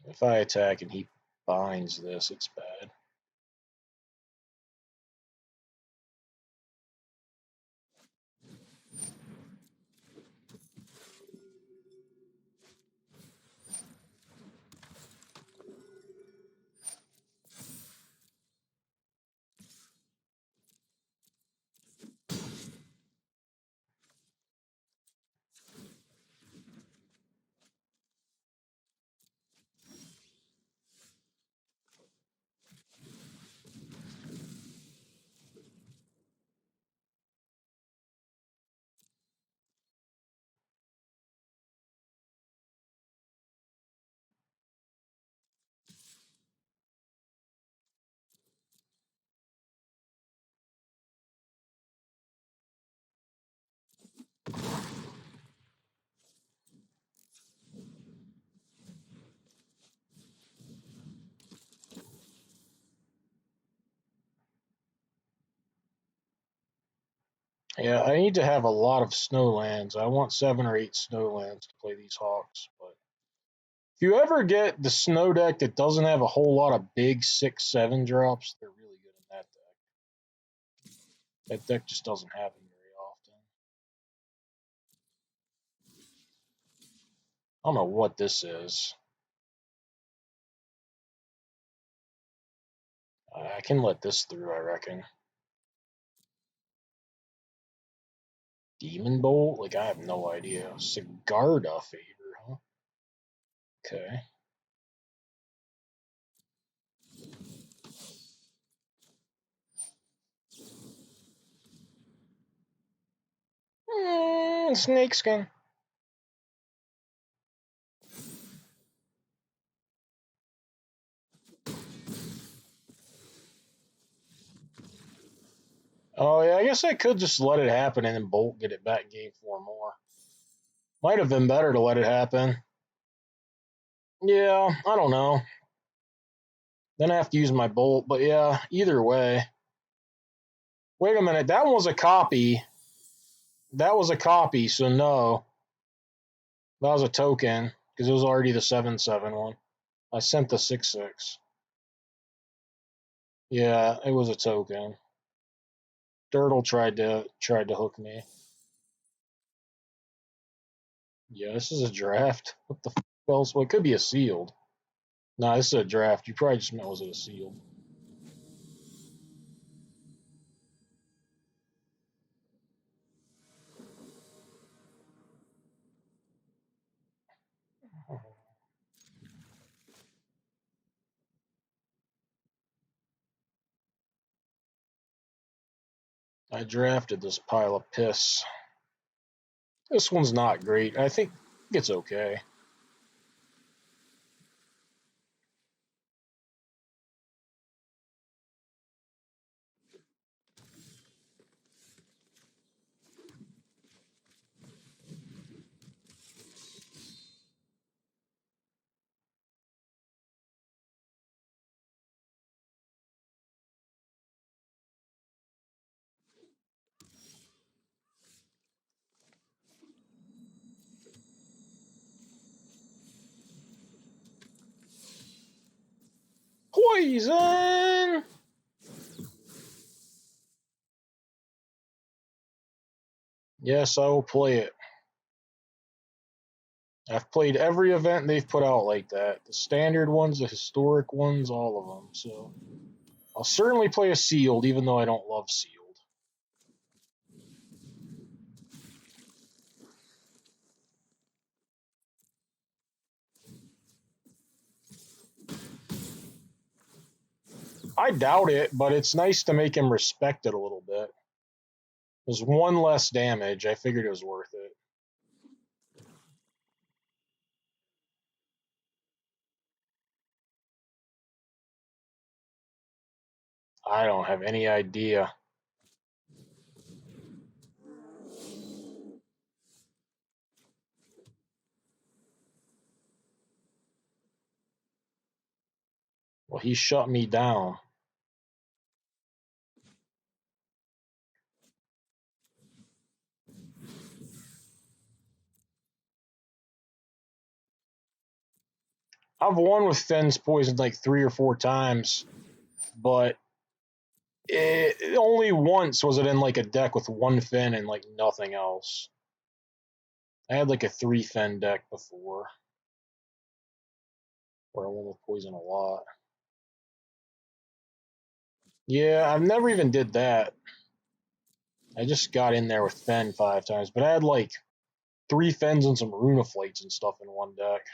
If I attack and he binds this, it's bad. Yeah, I need to have a lot of snow lands. I want 7 or 8 snow lands to play these Hawks. But if you ever get the snow deck that doesn't have a whole lot of big 6/7 drops, they're really good in that deck. That deck just doesn't happen very often. I don't know what this is. I can let this through, I reckon. Demon Bolt? Like, I have no idea. Sigarda favor, huh? Okay. Snakeskin. Oh, yeah, I guess I could just let it happen and then Bolt get it back game 4 more. Might have been better to let it happen. Yeah, I don't know. Then I have to use my Bolt, but yeah, either way. Wait a minute, that one was a copy. That was a copy, so no. That was a token, because it was already the 7/7 one. I sent the 6/6. Yeah, it was a token. Dirtle tried to hook me. Yeah, this is a draft. What the f else? Well, it could be a sealed. Nah, this is a draft. You probably just meant was it a sealed. I drafted this pile of piss. This one's not great. I think it's okay. Poison! Yes, I will play it. I've played every event they've put out like that. The standard ones, the historic ones, all of them. So I'll certainly play a sealed, even though I don't love sealed. I doubt it, but it's nice to make him respect it a little bit. There's one less damage. I figured it was worth it. I don't have any idea. Well, he shut me down. I've won with Fenn's poisoned like 3 or 4 times, but only once was it in like a deck with one Finn and like nothing else. I had like a 3 Finn deck before where I won with poison a lot. Yeah, I've never even did that. I just got in there with Fenn 5 times, but I had like 3 Fens and some Runaflates and stuff in one deck.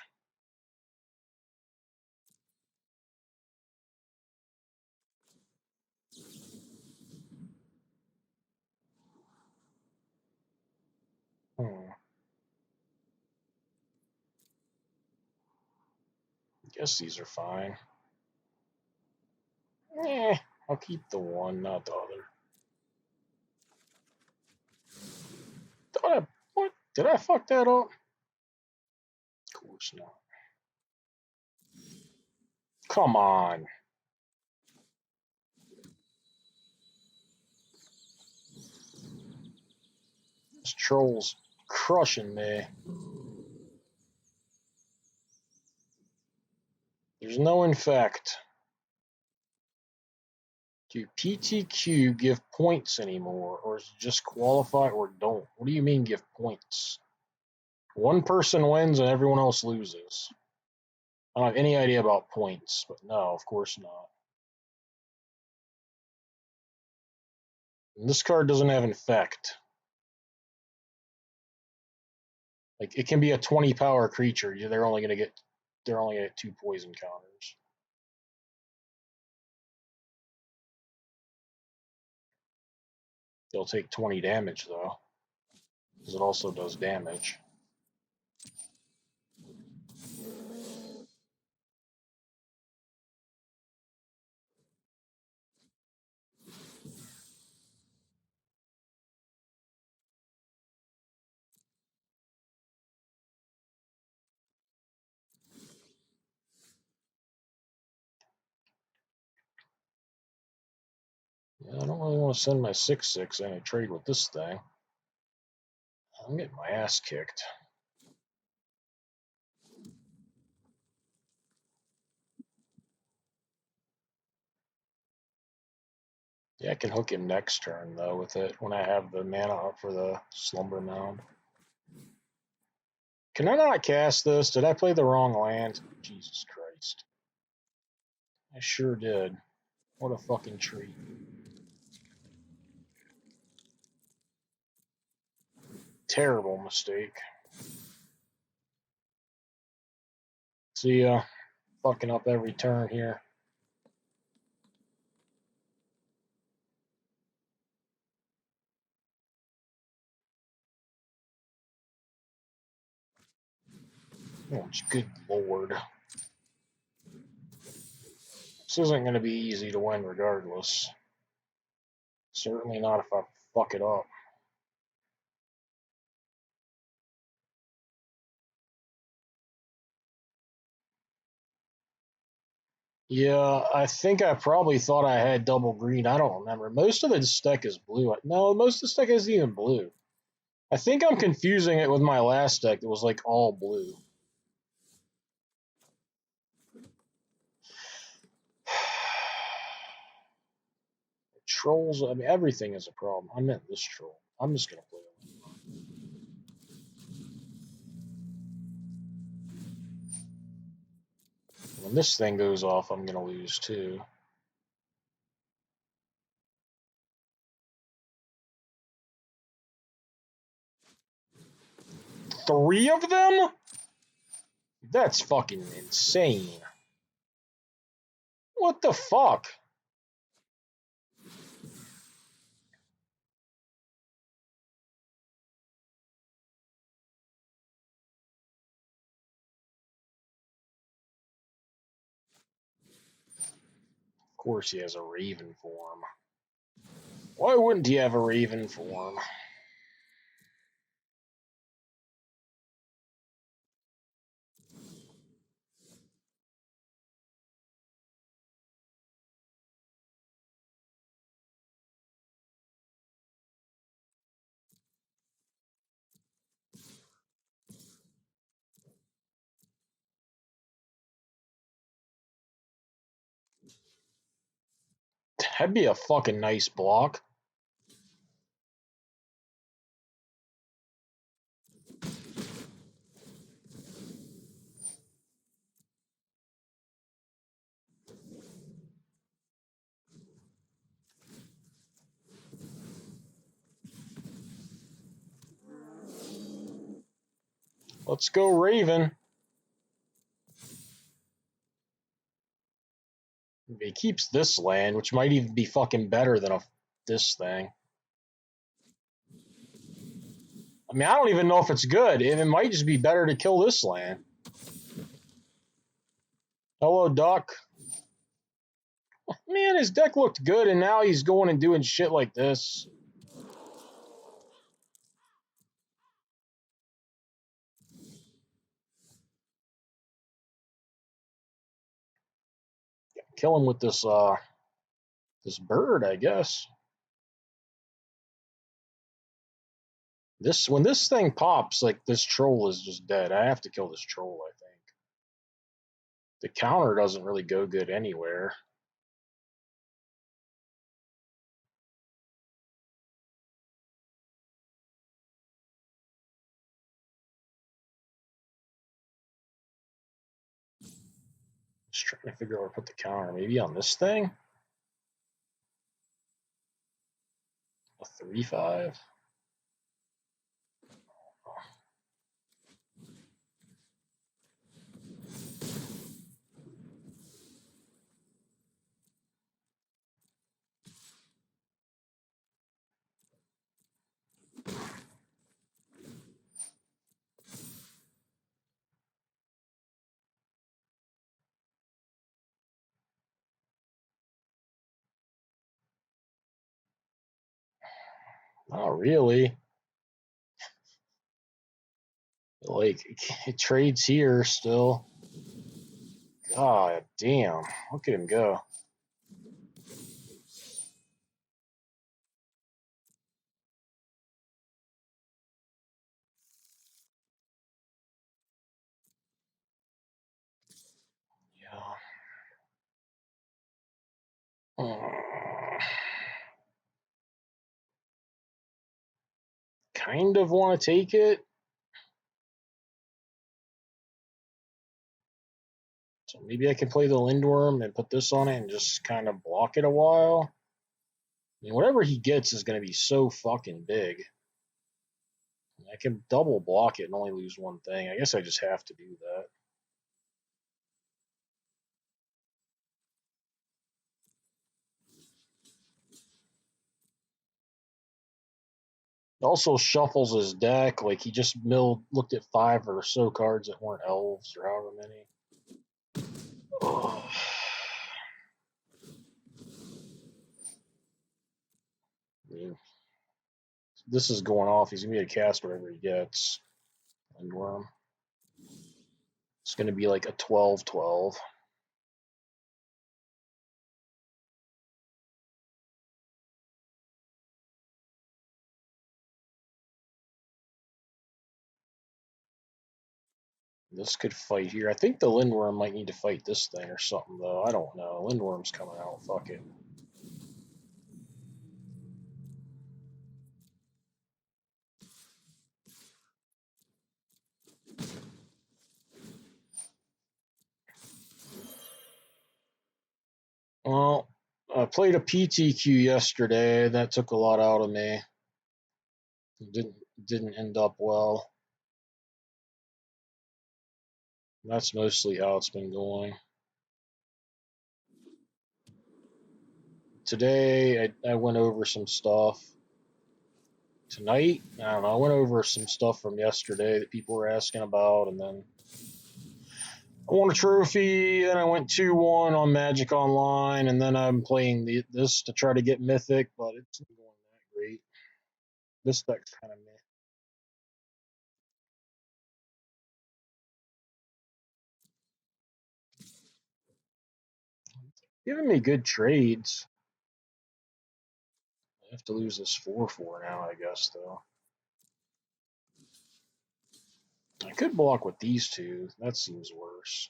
I guess these are fine. I'll keep the one, not the other. What? Did I fuck that up? Of course not. Come on. This troll's crushing me. There's no infect. Do PTQ give points anymore, or is it just qualify or don't? What do you mean give points? One person wins and everyone else loses. I don't have any idea about points, but no, of course not. And this card doesn't have infect. Like, it can be a 20 power creature. They're only going to get they're only at 2 poison counters. They'll take 20 damage though, because it also does damage. Yeah, I don't really want to send my 6/6 in a trade with this thing. I'm getting my ass kicked. Yeah, I can hook him next turn though with it when I have the mana up for the Slumber Mound. Can I not cast this? Did I play the wrong land? Jesus Christ. I sure did. What a fucking treat. Terrible mistake. See ya. Fucking up every turn here. Oh, good lord. This isn't going to be easy to win regardless. Certainly not if I fuck it up. Yeah, I think I probably thought I had double green. I don't remember. Most of this deck is blue. No, most of this deck isn't even blue. I think I'm confusing it with my last deck that was like all blue. Trolls, I mean, everything is a problem. I meant this troll. I'm just going to play it. When this thing goes off, I'm going to lose too. Three of them? That's fucking insane. What the fuck? Of course he has a Raven form. Why wouldn't he have a Raven form? That'd be a fucking nice block. Let's go Raven. If he keeps this land, which might even be fucking better than this thing. I mean, I don't even know if it's good. It might just be better to kill this land. Hello, Duck. Man, his deck looked good, and now he's going and doing shit like this. Kill him with this this bird, I guess. When this thing pops, like this troll is just dead. I have to kill this troll, I think. The counter doesn't really go good anywhere. Just trying to figure out where to put the counter. Maybe on this thing? A 3/5? Not really. Like, it trades here still. God damn. Look at him go. Yeah. Kind of want to take it. So maybe I can play the Lindworm and put this on it and just kind of block it a while. I mean, whatever he gets is going to be so fucking big. I can double block it and only lose one thing. I guess I just have to do that. Also shuffles his deck. Like, he just looked at 5 or so cards that weren't elves or however many. Ugh. I mean, this is going off. He's going to be a cast whatever he gets. Lindworm. It's going to be like a 12-12. This could fight here. I think the Lindworm might need to fight this thing or something, though. I don't know. Lindworm's coming out. Fuck it. Well, I played a PTQ yesterday. That took a lot out of me. It didn't end up well. That's mostly how it's been going. Today, I went over some stuff. Tonight, I don't know. I went over some stuff from yesterday that people were asking about, and then I won a trophy. Then I went 2-1 on Magic Online, and then I'm playing this to try to get Mythic, but it's not going that great. This deck's kind of meh. Giving me good trades. I have to lose this 4-4 now, I guess, though. I could block with these two. That seems worse.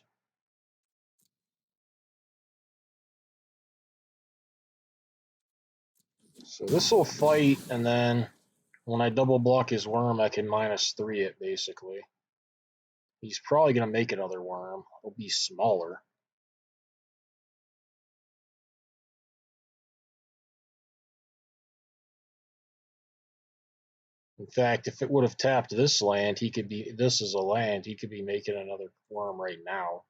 So this will fight, and then when I double block his worm, I can -3 it, basically. He's probably going to make another worm. It'll be smaller. In fact, if it would have tapped this land, this is a land, he could be making another worm right now.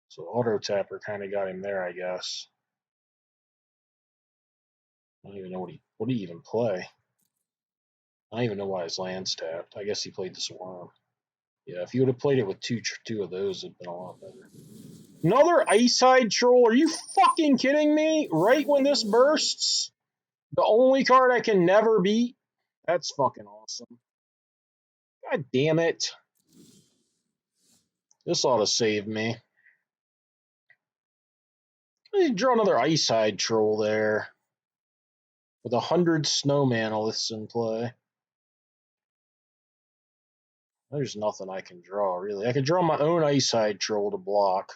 So auto tapper kind of got him there, I guess. I don't even know what he even play. I don't even know why his land's tapped. I guess he played this worm. Yeah, if you would have played it with two of those, it'd been a lot better. Another Ice Hide Troll? Are you fucking kidding me? Right when this bursts? The only card I can never beat? That's fucking awesome. God damn it. This ought to save me. I draw another Ice Hide Troll there. With 100 Snowmanoliths in play. There's nothing I can draw, really. I can draw my own Ice Hide Troll to block.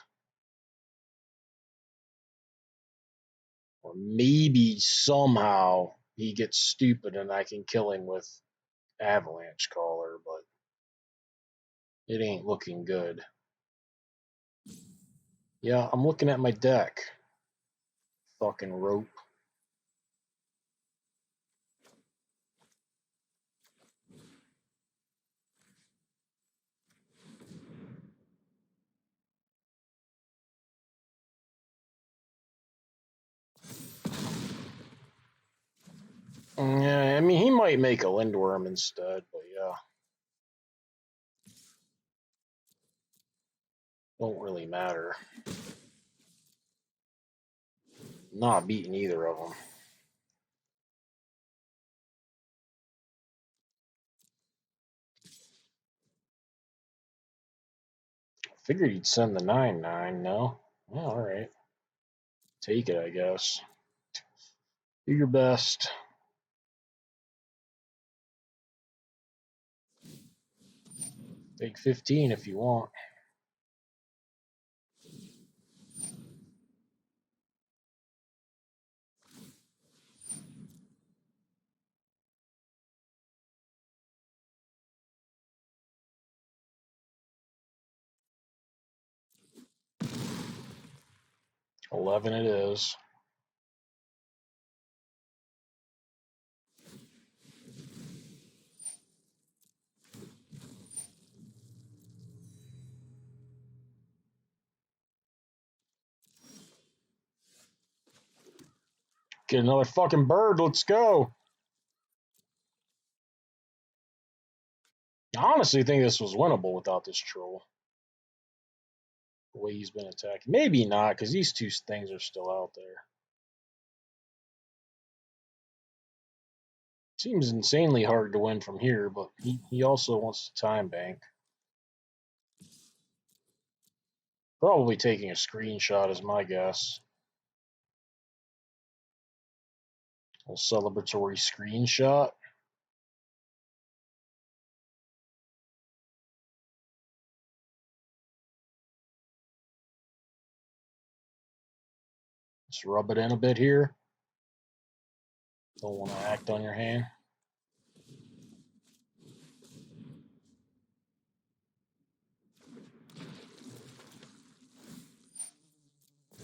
Or maybe somehow he gets stupid and I can kill him with Avalanche Caller, but it ain't looking good. Yeah, I'm looking at my deck. Fucking rope. Yeah, I mean, he might make a Lindworm instead, but yeah. Don't really matter. Not beating either of them. Figured you'd send the 9/9. No. Oh, all right. Take it, I guess. Do your best. Take 15 if you want. $11 it is. Get another fucking bird. Let's go. I honestly think this was winnable without this troll. The way he's been attacking. Maybe not, because these two things are still out there. Seems insanely hard to win from here, but he also wants to time bank. Probably taking a screenshot is my guess. A celebratory screenshot. Just rub it in a bit here. Don't want to act on your hand.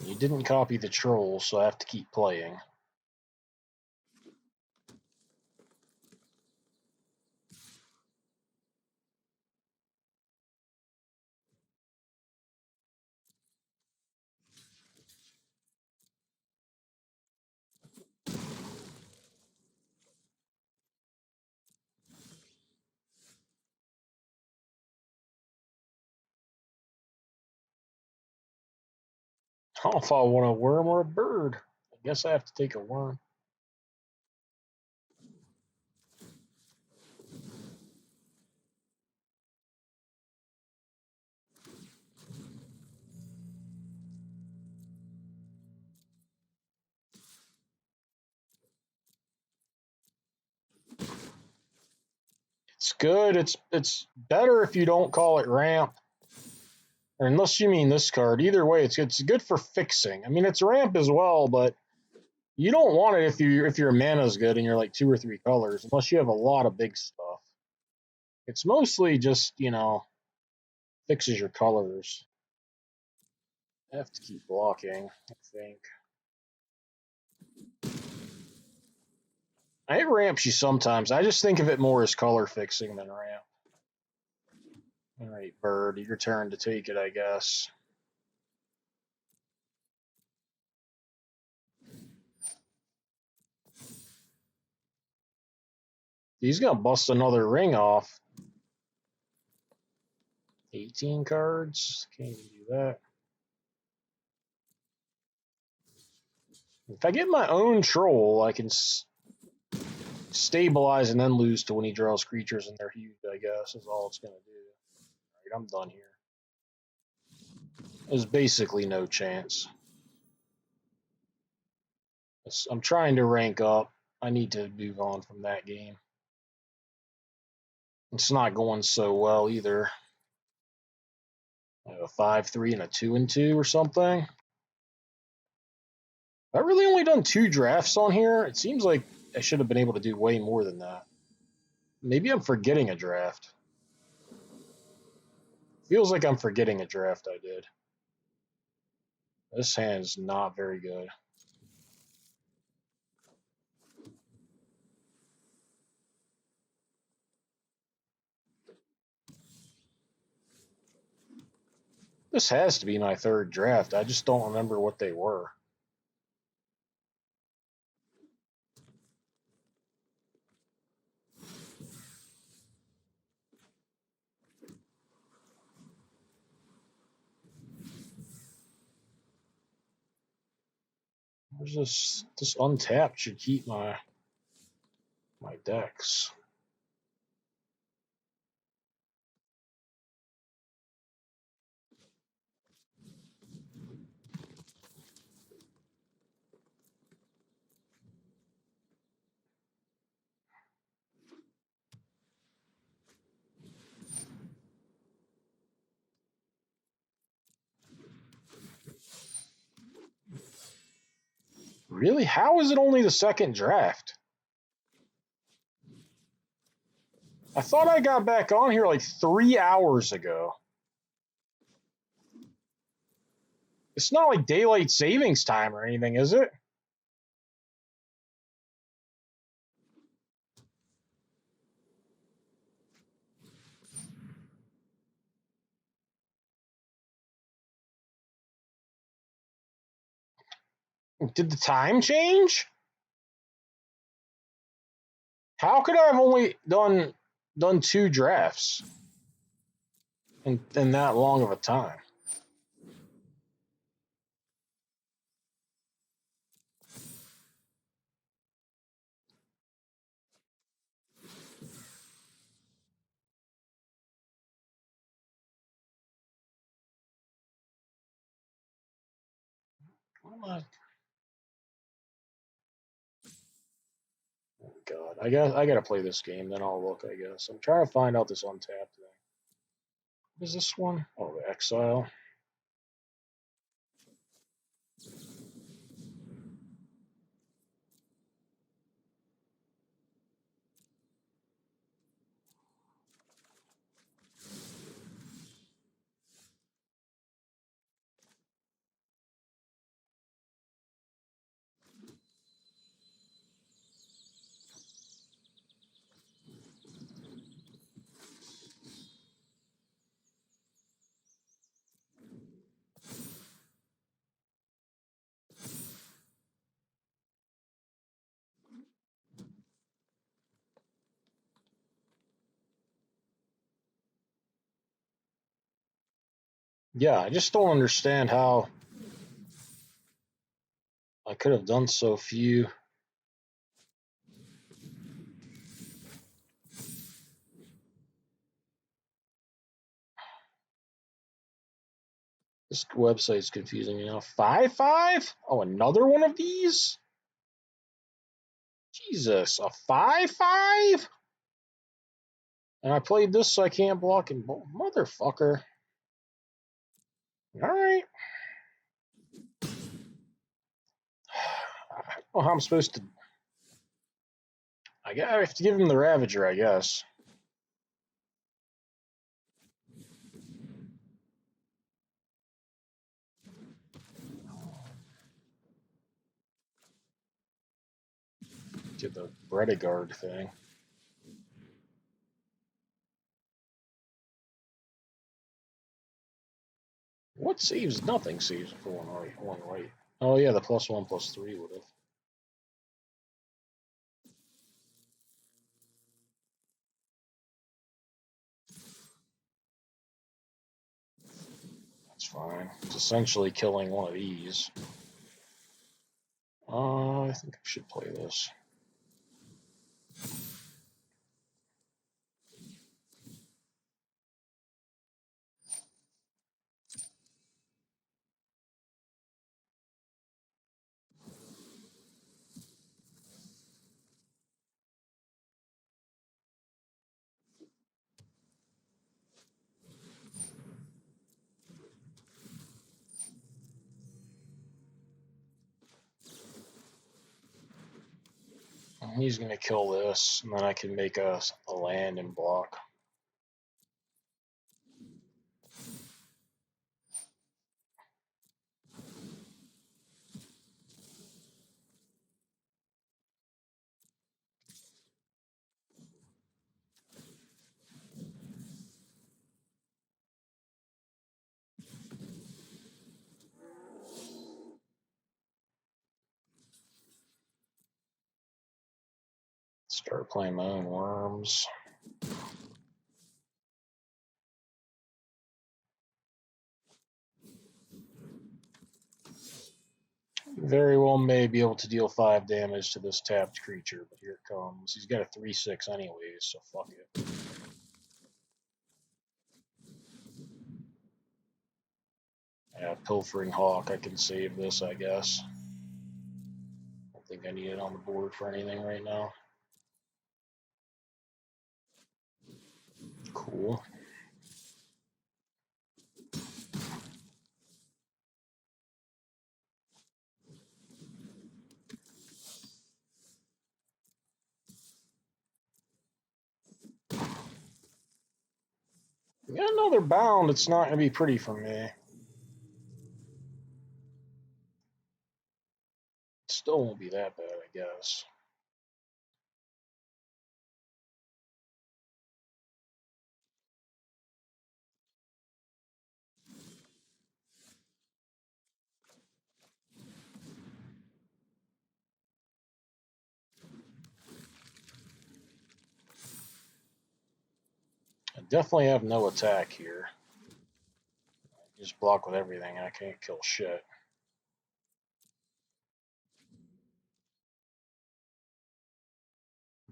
You didn't copy the troll, so I have to keep playing. I don't know if I want a worm or a bird. I guess I have to take a worm. It's good. It's better if you don't call it ramp. Or unless you mean this card. Either way, it's good for fixing. I mean, it's ramp as well, but you don't want it if your mana's good and you're like 2 or 3 colors, unless you have a lot of big stuff. It's mostly just, fixes your colors. I have to keep blocking, I think. I hit ramps you sometimes. I just think of it more as color fixing than ramp. All right, bird, your turn to take it, I guess. He's gonna bust another ring off. 18 cards. Can't even do that. If I get my own troll, I can stabilize and then lose to when he draws creatures and they're huge, I guess, is all it's going to do. All right, I'm done here. There's basically no chance. I'm trying to rank up. I need to move on from that game. It's not going so well either. I have a 5-3 and a 2-2 or something. I've really only done 2 drafts on here. It seems like I should have been able to do way more than that. Maybe I'm forgetting a draft. Feels like I'm forgetting a draft I did. This hand's not very good. This has to be my 3rd draft. I just don't remember what they were. There's this untapped should keep my decks. Really? How is it only the second draft? I thought I got back on here like 3 hours ago. It's not like daylight savings time or anything, is it? Did the time change? How could I have only done 2 drafts in that long of a time? Oh God, I guess I gotta play this game, then I'll look. I guess I'm trying to find out this untapped thing. What is this one? Oh, the Exile. Yeah, I just don't understand how I could have done so few. This website's confusing me now. 5-5? Oh, another one of these? Jesus, a 5-5? And I played this so I can't block and motherfucker. All right. I don't know how I'm supposed to. I have to give him the Ravager, I guess. Get the Bredegard thing. What saves? Nothing saves for one white. Oh yeah, the +1/+3 would have. That's fine. It's essentially killing one of these. I think I should play this. He's gonna kill this, and then I can make a land and block. Start playing my own worms. Very well may be able to deal 5 damage to this tapped creature, but here it comes. He's got a 3/6 anyways, so fuck it. Yeah, Pilfering Hawk, I can save this, I guess. I don't think I need it on the board for anything right now. Cool. Yeah, another bound. It's not going to be pretty for me. It still won't be that bad, I guess. I definitely have no attack here. I just block with everything. I can't kill shit.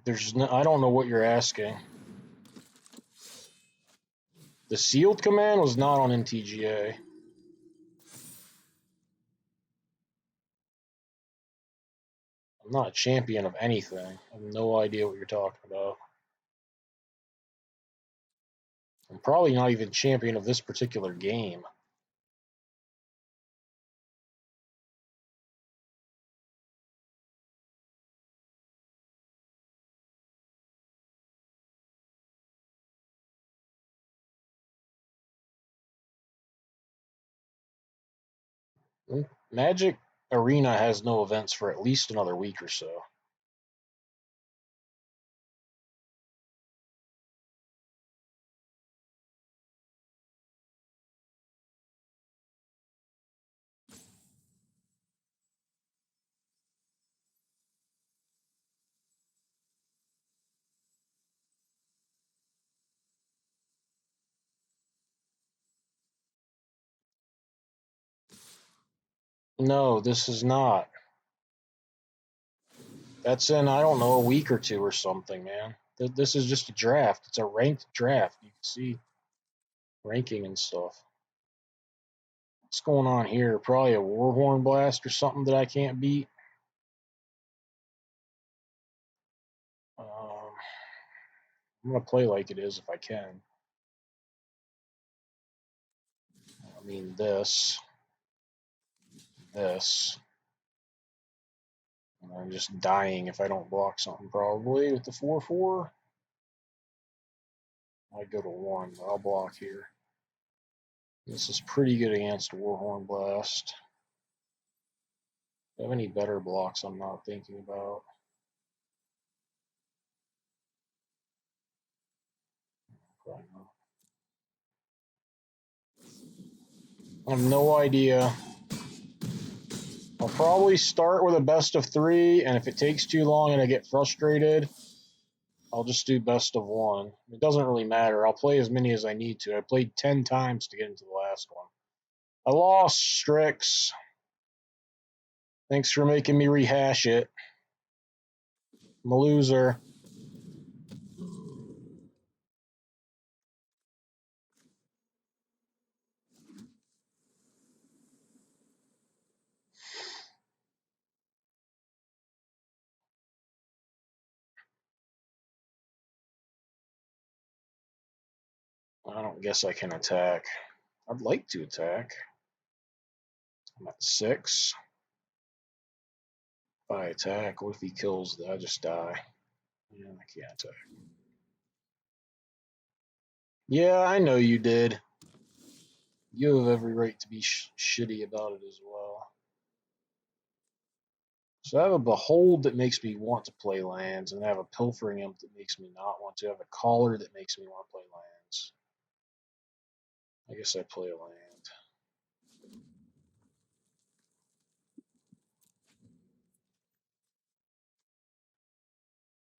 There's no, I don't know what you're asking. The sealed command was not on MTGA. I'm not a champion of anything. I have no idea what you're talking about. I'm probably not even champion of this particular game. Magic Arena has no events for at least another week or so. No, this is not. That's in, I don't know, a week or two or something, man. This is just a draft. It's a ranked draft. You can see ranking and stuff. What's going on here? Probably a Warhorn Blast or something that I can't beat. I'm going to play like it is if I can. I mean, this. And I'm just dying if I don't block something, probably, with the 4/4. I go to 1, but I'll block here. This is pretty good against Warhorn Blast. Do I have any better blocks I'm not thinking about? Probably not. I have no idea. I'll probably start with a best of 3, and if it takes too long and I get frustrated, I'll just do best of 1. It doesn't really matter. I'll play as many as I need to. I played 10 times to get into the last one. I lost, Strix. Thanks for making me rehash it. I'm a loser. I don't guess I can attack. I'd like to attack. I'm at 6. If I attack, what if he kills? I just die. Yeah, I can't attack. Yeah, I know you did. You have every right to be shitty about it as well. So I have a Behold that makes me want to play lands, and I have a Pilfering Imp that makes me not want to. I have a Caller that makes me want to play lands. I guess I play a land.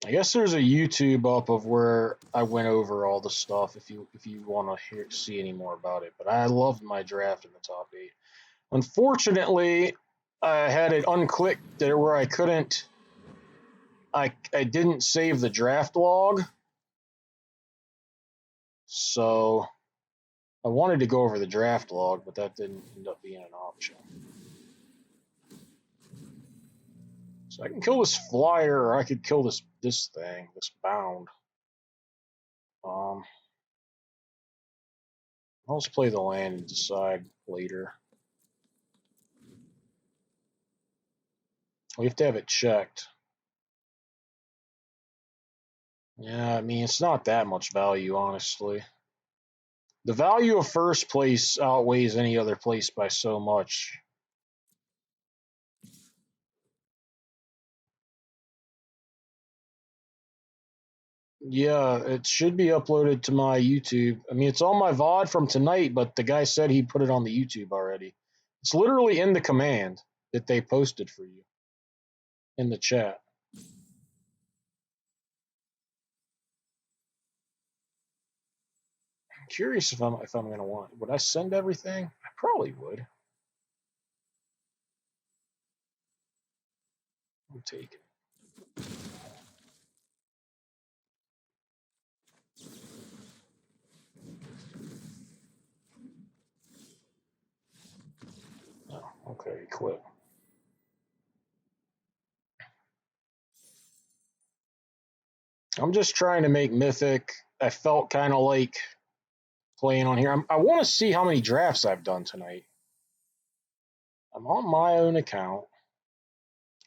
I guess there's a YouTube up of where I went over all the stuff if you want to see any more about it. But I loved my draft in the top 8. Unfortunately, I had it unclicked there where I couldn't. I didn't save the draft log, so I wanted to go over the draft log, but that didn't end up being an option. So I can kill this flyer, or I could kill this thing, this bound. I'll just play the land and decide later. We have to have it checked. Yeah, I mean, it's not that much value, honestly. The value of first place outweighs any other place by so much. Yeah, it should be uploaded to my YouTube. I mean, it's on my VOD from tonight, but the guy said he put it on the YouTube already. It's literally in the command that they posted for you in the chat. I'm curious if I'm gonna want. Would I send everything? I probably would. I'll take it. Oh, okay, quit. I'm just trying to make Mythic. I felt kind of like playing on here. I want to see how many drafts I've done tonight. I'm on my own account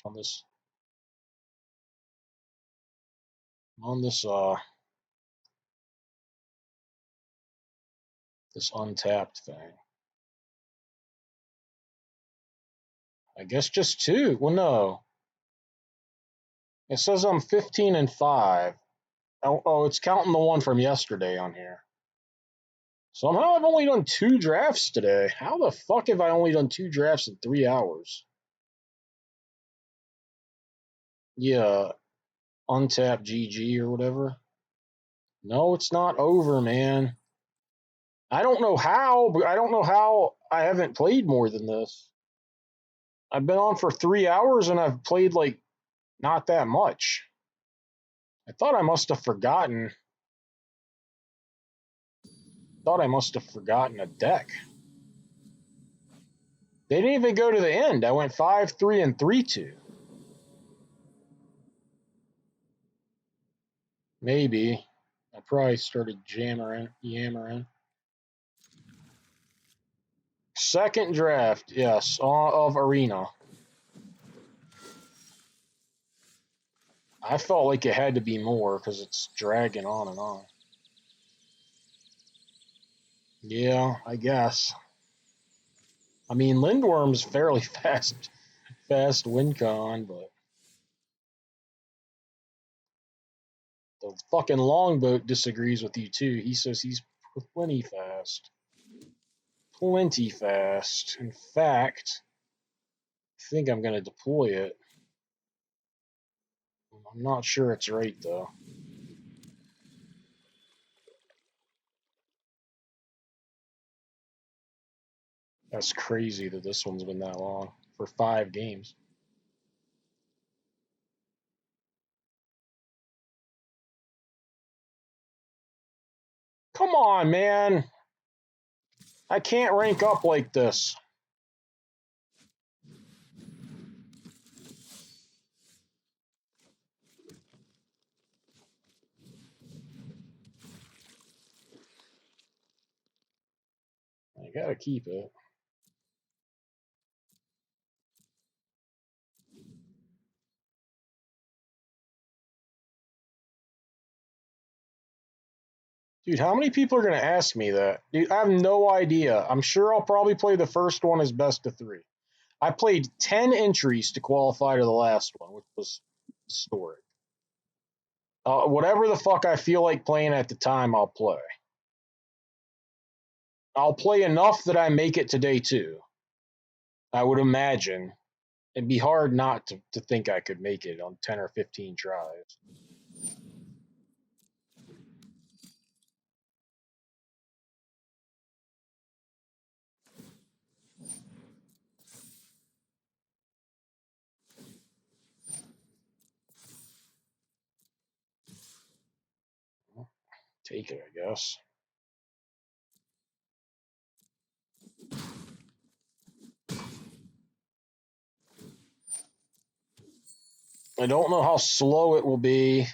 on this this untapped thing. I guess just 2. Well, no. It says I'm 15-5. Oh, it's counting the one from yesterday on here. Somehow I've only done 2 drafts today. How the fuck have I only done 2 drafts in 3 hours? Yeah, untap GG or whatever. No, it's not over, man. I don't know how, but I don't know how I haven't played more than this. I've been on for 3 hours and I've played like not that much. I thought I must have forgotten. A deck. They didn't even go to the end. I went 5-3 and 3-2. Maybe. I probably started yammering. Second draft, yes, of Arena. I felt like it had to be more because it's dragging on and on. Yeah, I guess. I mean, Lindworm's fairly fast win con, but the fucking Longboat disagrees with you too. He says he's plenty fast. Plenty fast. In fact, I think I'm going to deploy it. I'm not sure it's right, though. That's crazy that this one's been that long for 5 games. Come on, man. I can't rank up like this. I gotta keep it. Dude, how many people are gonna ask me that? Dude, I have no idea. I'm sure I'll probably play the first one as best of 3. I played 10 entries to qualify to the last one, which was historic. Whatever the fuck I feel like playing at the time, I'll play. I'll play enough that I make it today too. I would imagine. It'd be hard not to think I could make it on 10 or 15 tries. Take it, I guess. I don't know how slow it will be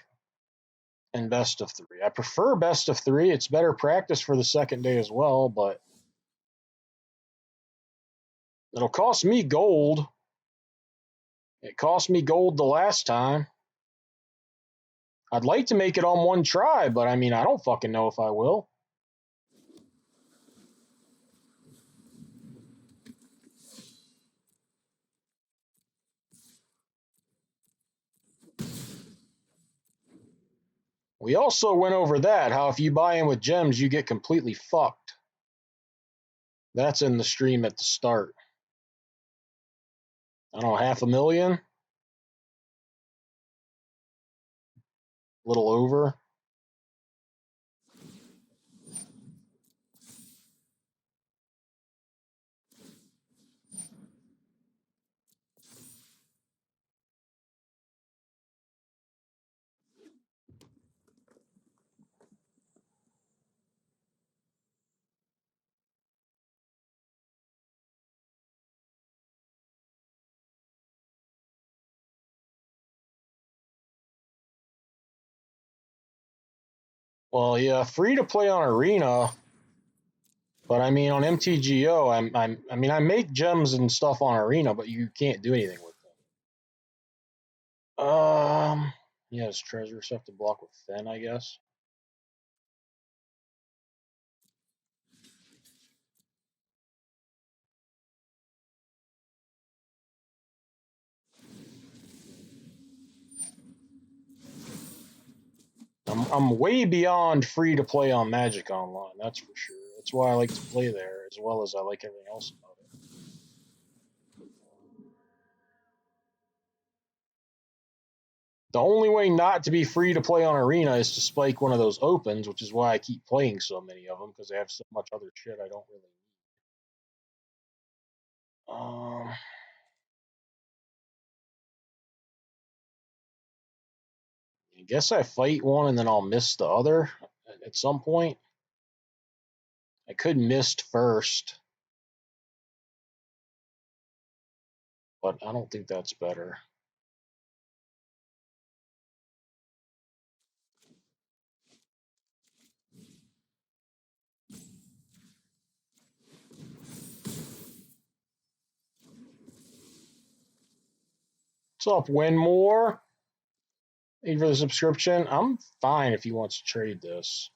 in best of 3. I prefer best of 3. It's better practice for the second day as well, but it'll cost me gold. It cost me gold the last time. I'd like to make it on 1 try, but I mean, I don't fucking know if I will. We also went over that, how if you buy in with gems, you get completely fucked. That's in the stream at the start. I don't know, 500,000? A little over. Well, yeah, free to play on Arena, but I mean on MTGO, I make gems and stuff on Arena, but you can't do anything with them. Yeah, it's treasure stuff to block with Fen, I guess. I'm way beyond free to play on Magic Online, that's for sure. That's why I like to play there, as well as I like everything else about it. The only way not to be free to play on Arena is to spike one of those opens, which is why I keep playing so many of them, because they have so much other shit I don't really need. I guess I fight one and then I'll miss the other at some point. I could mist first, but I don't think that's better. What's up, Winmore? Thank you for the subscription. I'm fine if he wants to trade this.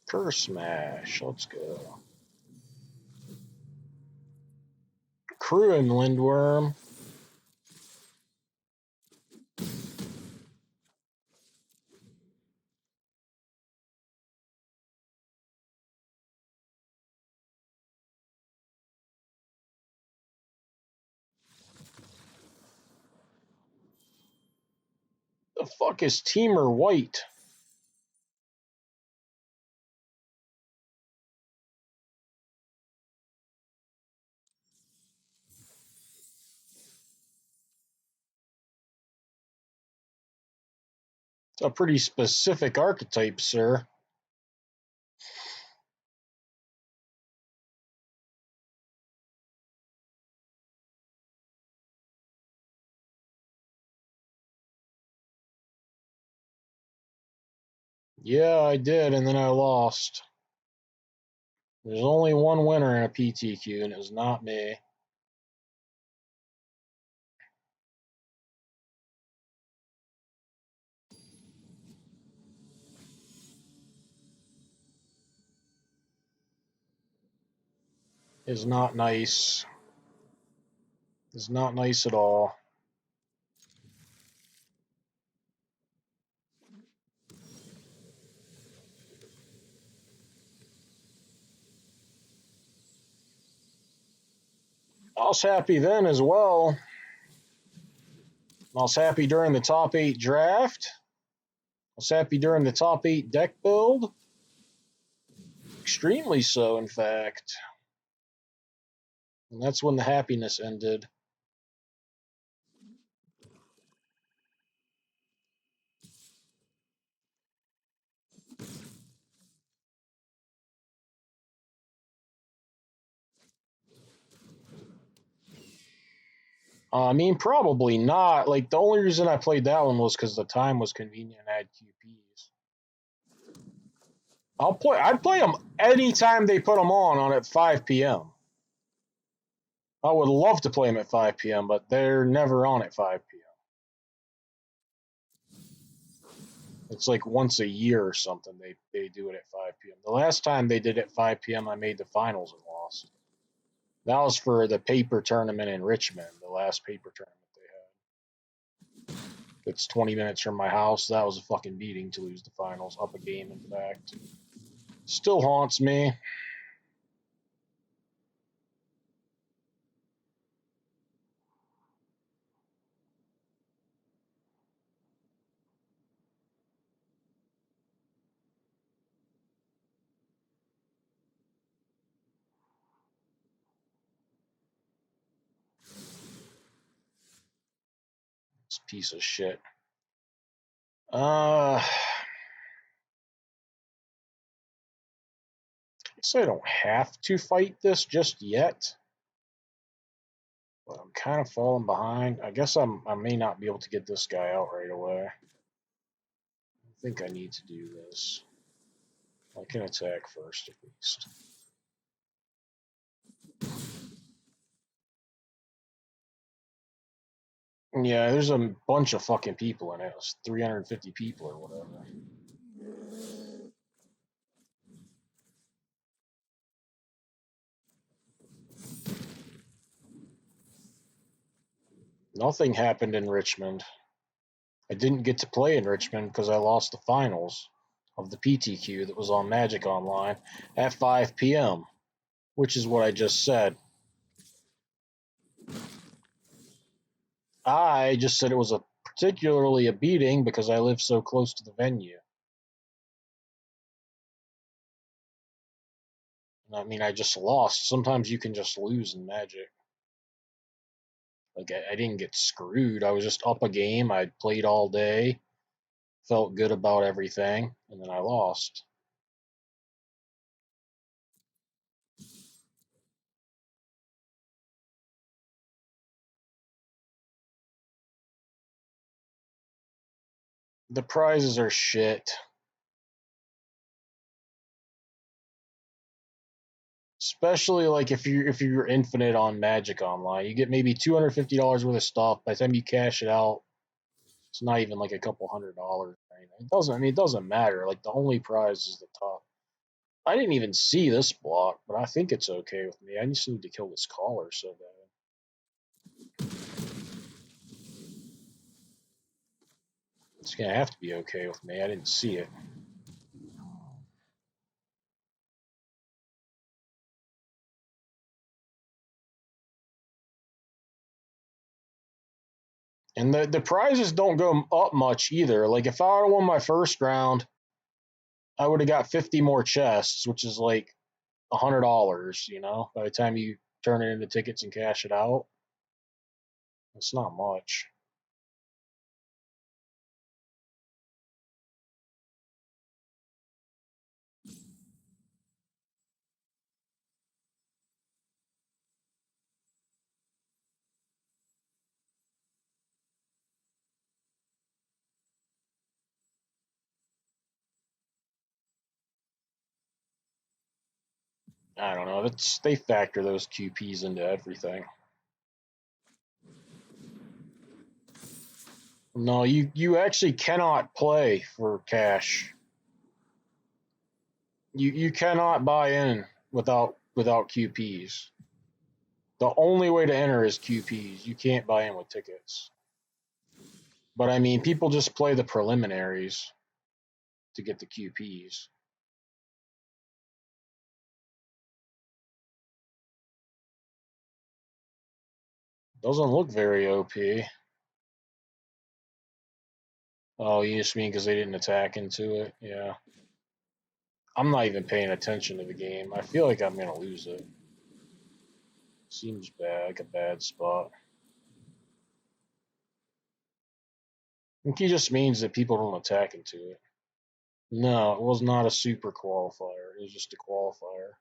Curse Smash. Let's go. Crew and Lindworm. The fuck is Teamer White? It's a pretty specific archetype, sir. Yeah, I did, and then I lost. There's only one winner in a PTQ, and it was not me. It's not nice. It's not nice at all. I was happy then as well. I was happy during the top 8 draft. I was happy during the top 8 deck build. Extremely so, in fact. And that's when the happiness ended. I mean, probably not. Like, the only reason I played that one was because the time was convenient and I had QPs. I'd play them anytime they put them on at 5 p.m. I would love to play them at 5 p.m., but they're never on at 5 p.m. It's like once a year or something they do it at 5 p.m. The last time they did it at 5 p.m., I made the finals and lost. That was for the paper tournament in Richmond, the last paper tournament they had. It's 20 minutes from my house. That was a fucking beating to lose the finals, up a game, in fact. Still haunts me. This piece of shit. I guess I don't have to fight this just yet. But I'm kind of falling behind. I guess I may not be able to get this guy out right away. I think I need to do this. I can attack first at least. Yeah, there's a bunch of fucking people in it. It's 350 people or whatever. Nothing happened in Richmond. I didn't get to play in Richmond because I lost the finals of the PTQ that was on Magic Online at 5 p.m., which is what I just said. I just said it was particularly a beating because I live so close to the venue. I mean, I just lost. Sometimes you can just lose in Magic. Like, I didn't get screwed. I was just up a game. I played all day, felt good about everything, and then I lost. The prizes are shit. Especially like if you're infinite on Magic Online, you get maybe $250 worth of stuff. By the time you cash it out, it's not even like a couple $100. It doesn't. I mean, it doesn't matter. Like the only prize is the top. I didn't even see this block, but I think it's okay with me. I just need to kill this caller so bad. It's gonna have to be okay with me. I didn't see it. And the prizes don't go up much either. Like if I would have won my first round, I would have got 50 more chests, which is like $100. By the time you turn it into tickets and cash it out, it's not much. I don't know. They factor those QPs into everything. No, you actually cannot play for cash. You cannot buy in without QPs. The only way to enter is QPs. You can't buy in with tickets. But I mean, people just play the preliminaries to get the QPs. Doesn't look very OP. Oh, you just mean because they didn't attack into it? Yeah. I'm not even paying attention to the game. I feel like I'm going to lose it. Seems bad, like a bad spot. I think he just means that people don't attack into it. No, it was not a super qualifier. It was just a qualifier.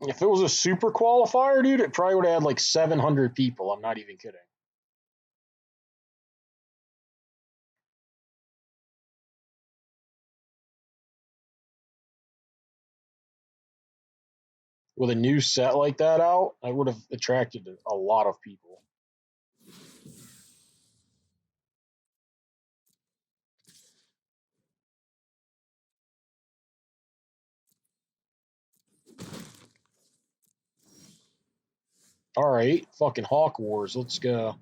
If it was a super qualifier, dude, it probably would have had like 700 people. I'm not even kidding. With a new set like that out, I would have attracted a lot of people. All right, fucking Hawk Wars, let's go.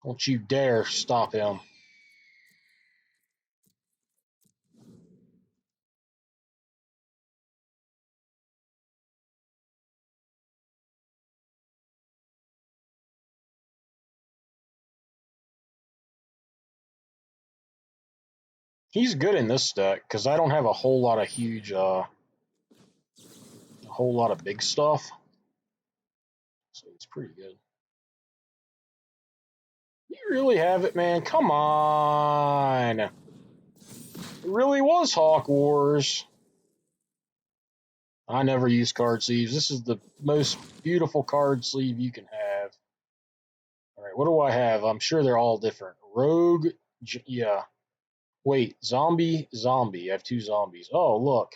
Don't you dare stop him. He's good in this deck because I don't have a whole lot of a whole lot of big stuff. So it's pretty good. You really have it, man. Come on. It really was Hawk Wars. I never use card sleeves. This is the most beautiful card sleeve you can have. All right, what do I have? I'm sure they're all different. Rogue, yeah. Wait, zombie, zombie. I have two zombies. Oh, look.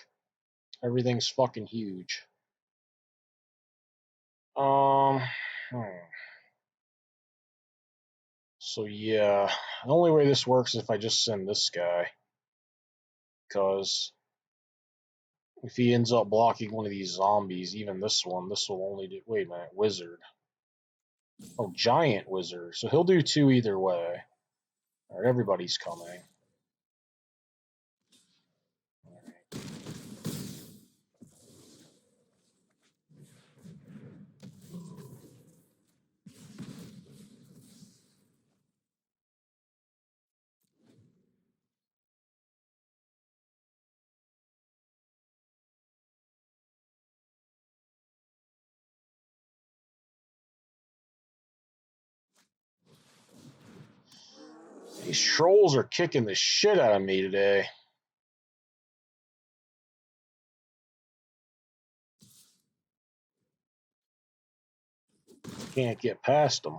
Everything's fucking huge. Um, hmm. So yeah, the only way this works is if I just send this guy. Because if he ends up blocking one of these zombies, even this one, this will only do. Wait a minute, wizard. Oh, giant wizard. So he'll do two either way. All right, everybody's coming. All right. These trolls are kicking the shit out of me today. Can't get past them.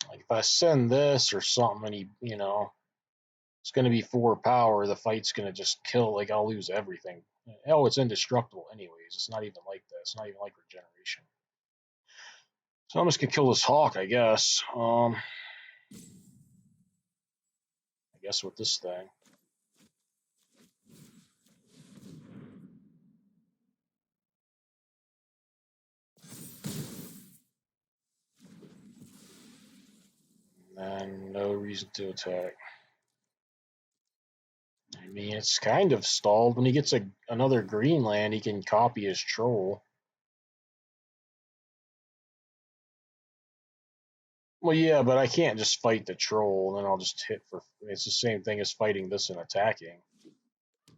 Like if I send this or something, and it's going to be 4 power. The fight's going to just kill. Like I'll lose everything. Hell, it's indestructible anyways. It's not even like that. It's not even like regeneration. So I'm just gonna kill this hawk, I guess. I guess with this thing. And no reason to attack. I mean, it's kind of stalled. When he gets another green land, he can copy his troll. Well, yeah, but I can't just fight the troll, and then I'll just hit for. It's the same thing as fighting this and attacking.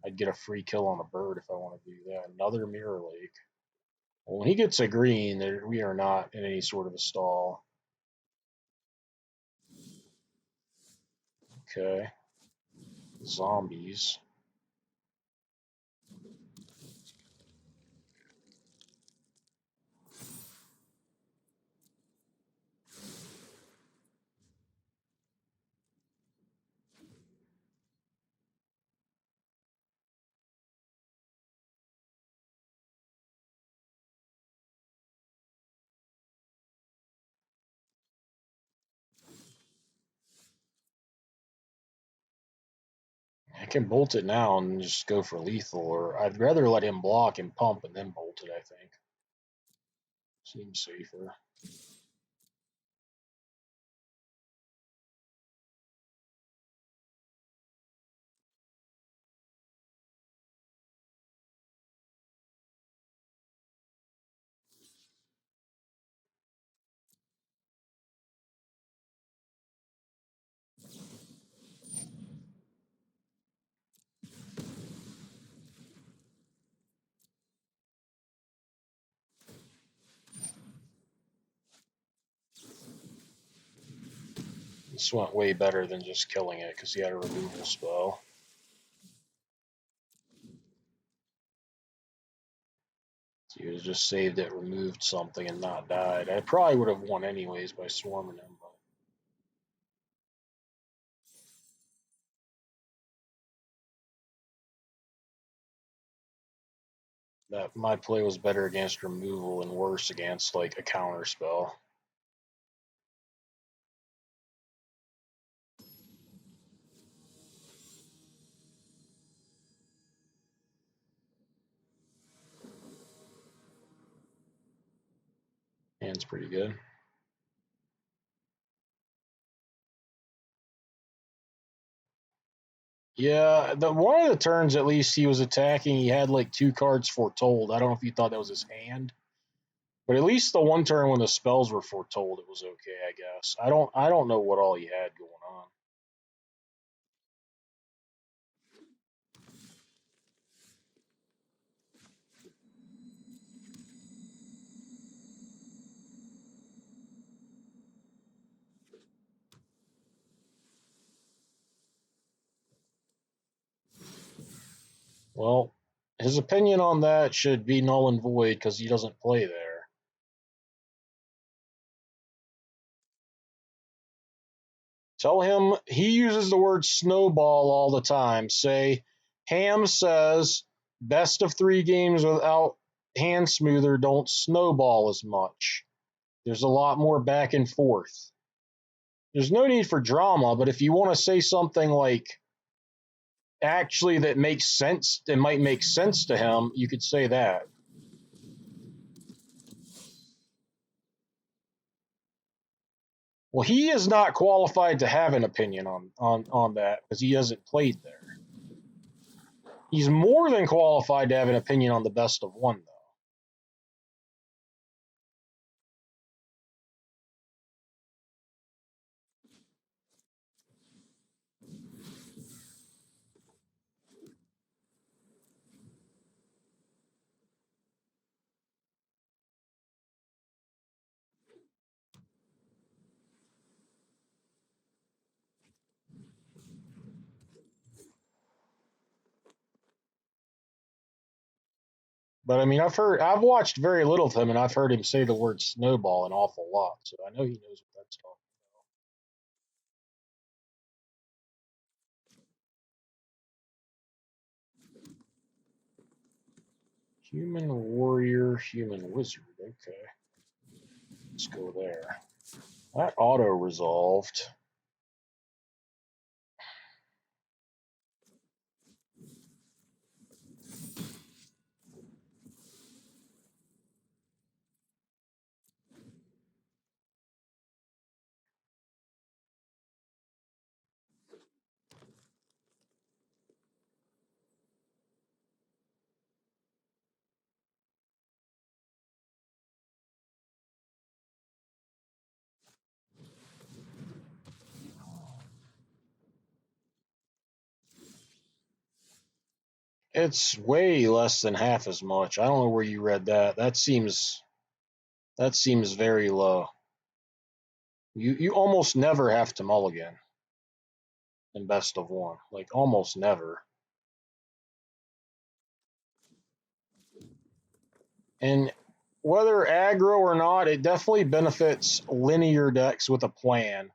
I'd get a free kill on a bird if I want to do that. Another mirror lake. Well, when he gets a green, we are not in any sort of a stall. Okay. Zombies. can bolt it now and just go for lethal, or I'd rather let him block and pump and then bolt it, I think. Seems safer. This went way better than just killing it because he had a removal spell. He would have just saved it, removed something, and not died. I probably would have won anyways by swarming him. But that my play was better against removal and worse against like a counter spell. Hand's pretty good. Yeah, one of the turns at least he was attacking, he had like 2 cards foretold. I don't know if you thought that was his hand, but at least the one turn when the spells were foretold, it was okay, I guess. I don't know what all he had going on. Well, his opinion on that should be null and void because he doesn't play there. Tell him he uses the word snowball all the time. Say, Ham says, best of 3 games without hand smoother don't snowball as much. There's a lot more back and forth. There's no need for drama, but if you want to say something like actually that makes sense, that might make sense to him, you could say that. Well, he is not qualified to have an opinion on that because he hasn't played there. He's more than qualified to have an opinion on the best of 1, though. But I mean, I've watched very little of him, and I've heard him say the word snowball an awful lot, so I know he knows what that's talking about. Human warrior, human wizard. Okay, let's go there. That auto resolved. It's way less than half as much. I don't know where you read that. That seems very low. You almost never have to mulligan in best of 1. Like almost never. And whether aggro or not, it definitely benefits linear decks with a plan.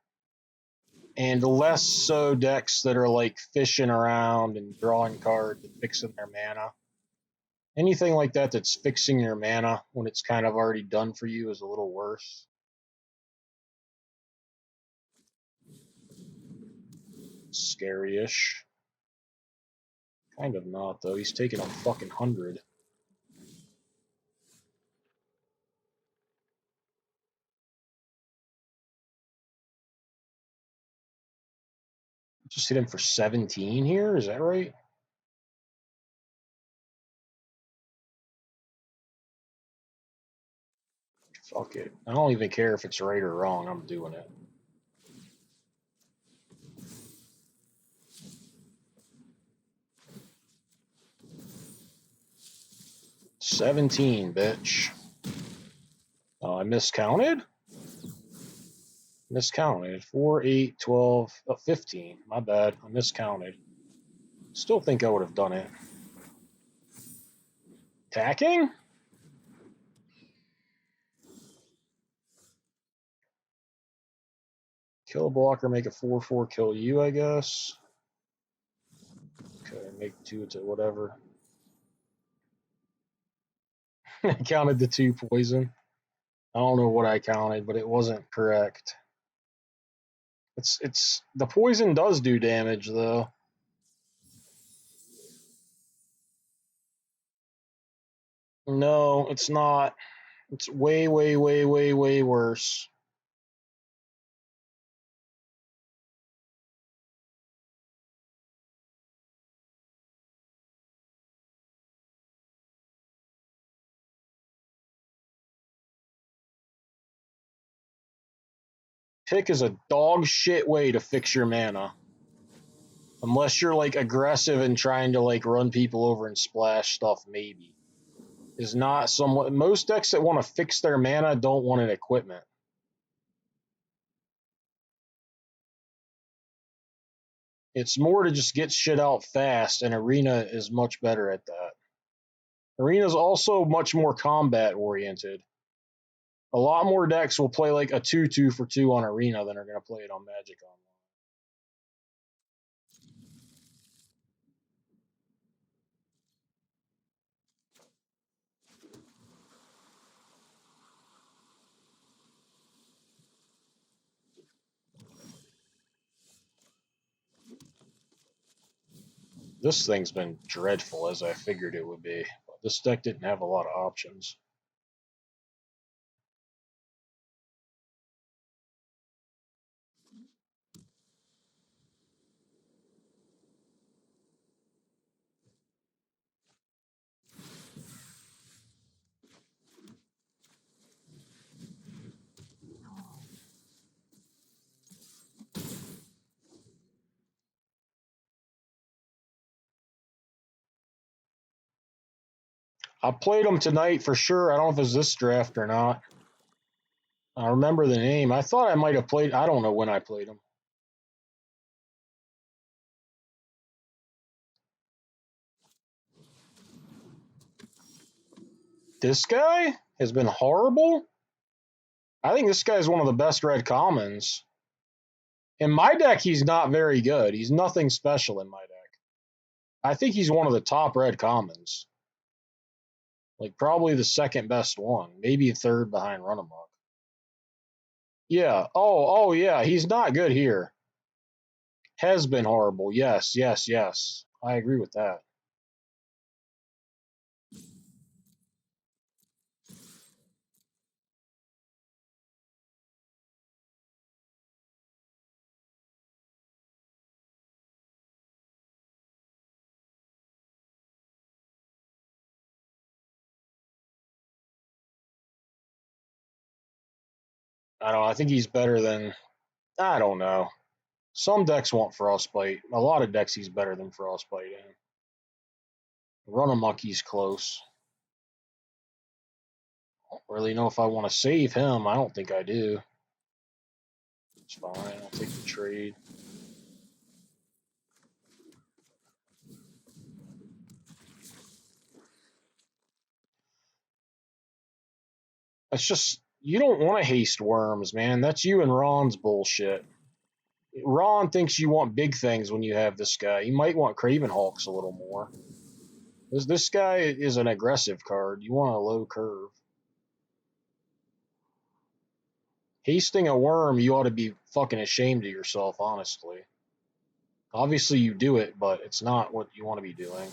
And less so decks that are like fishing around and drawing cards and fixing their mana. Anything like that that's fixing your mana when it's kind of already done for you is a little worse. Scary-ish. Kind of not, though. He's taking a fucking 100. Just hit him for 17 here? Is that right? Fuck it. I don't even care if it's right or wrong. I'm doing it. $17, bitch. Oh, I miscounted? Miscounted. 4, 8, 12, 15. My bad. I miscounted. Still think I would have done it. Attacking? Kill a blocker, make a 4/4, kill you, I guess. Okay, make 2 to whatever. I counted the 2 poison. I don't know what I counted, but it wasn't correct. It's the poison does do damage though. No, it's not. It's way, way, way, way, way worse. Pick is a dog shit way to fix your mana. Unless you're like aggressive and trying to like run people over and splash stuff, maybe. Is not somewhat. Most decks that want to fix their mana don't want an equipment. It's more to just get shit out fast, and Arena is much better at that. Arena is also much more combat oriented. A lot more decks will play like a 2/2 for 2 on Arena than are going to play it on Magic Online. This thing's been dreadful as I figured it would be. This deck didn't have a lot of options. I played them tonight for sure. I don't know if it was this draft or not. I remember the name. I thought I might have played. I don't know when I played them. This guy has been horrible. I think this guy's one of the best red commons. In my deck, he's not very good. He's nothing special in my deck. I think he's one of the top red commons. Like probably the second best one, maybe third behind Runamuck. Yeah. Oh, yeah. He's not good here. Has been horrible. Yes, yes, yes. I agree with that. I don't know. I think he's better than. I don't know. Some decks want Frostbite. A lot of decks he's better than Frostbite in. Runamuck, he's close. I don't really know if I want to save him. I don't think I do. It's fine. I'll take the trade. It's just you don't want to haste worms, man. That's you and Ron's bullshit. Ron thinks you want big things when you have this guy. You might want Craven Hawks a little more. This guy is an aggressive card. You want a low curve. Hasting a worm, you ought to be fucking ashamed of yourself, honestly. Obviously you do it, but it's not what you want to be doing.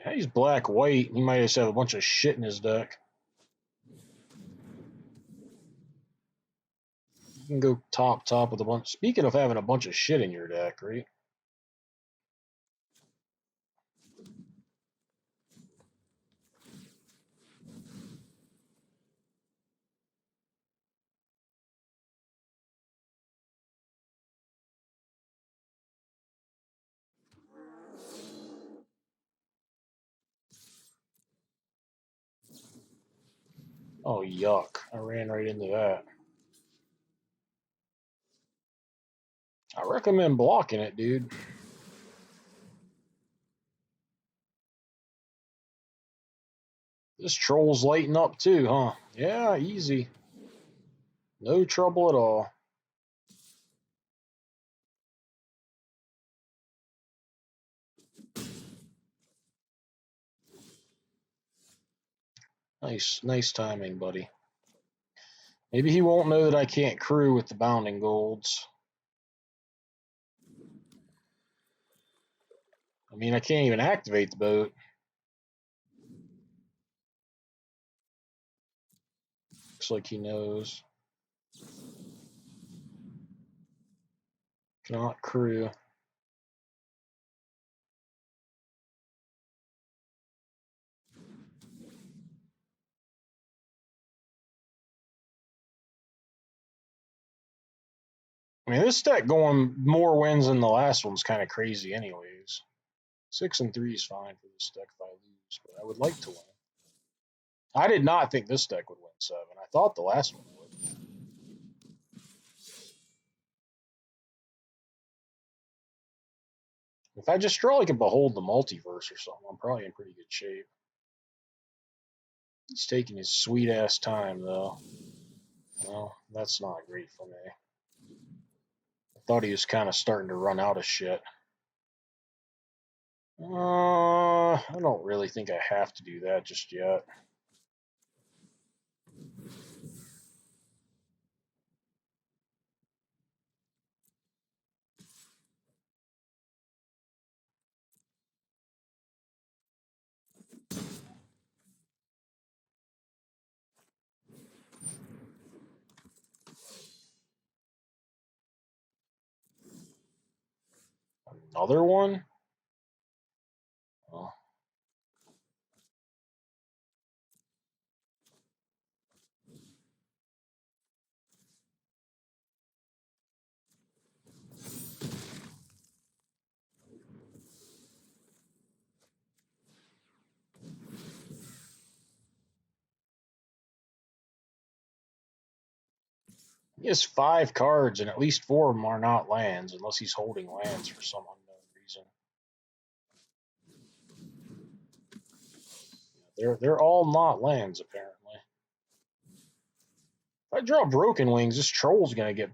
Yeah, he's black-white. He might just have a bunch of shit in his deck. You can go top with a bunch. Speaking of having a bunch of shit in your deck, right? Oh, yuck. I ran right into that. I recommend blocking it, dude. This troll's lighting up too, huh? Yeah, easy. No trouble at all. Nice timing, buddy. Maybe he won't know that I can't crew with the bounding golds. I mean, I can't even activate the boat. Looks like he knows. Cannot crew. I mean, this deck going more wins than the last one's kind of crazy, anyways. 6 and 3 is fine for this deck if I lose, but I would like to win. I did not think this deck would win 7. I thought the last one would. If I just draw like a Behold the Multiverse or something, I'm probably in pretty good shape. He's taking his sweet ass time, though. Well, that's not great for me. I thought he was kind of starting to run out of shit. I don't really think I have to do that just yet. Another one? Oh. He has 5 cards, and at least 4 of them are not lands, unless he's holding lands for some unknown reason. They're all not lands, apparently. If I draw Broken Wings, this troll's gonna get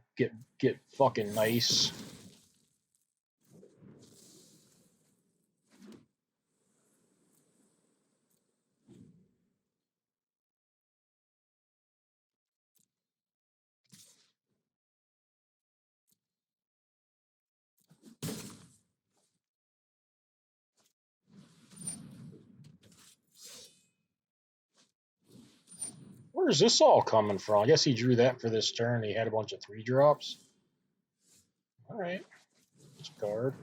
fucking nice. Where's this all coming from? I guess he drew that for this turn. He had a bunch of 3-drops. All right, it's a card.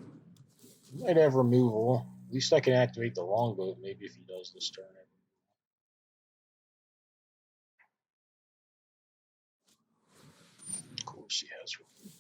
He might have removal. At least I can activate the longboat maybe if he does this turn. Of course he has removal.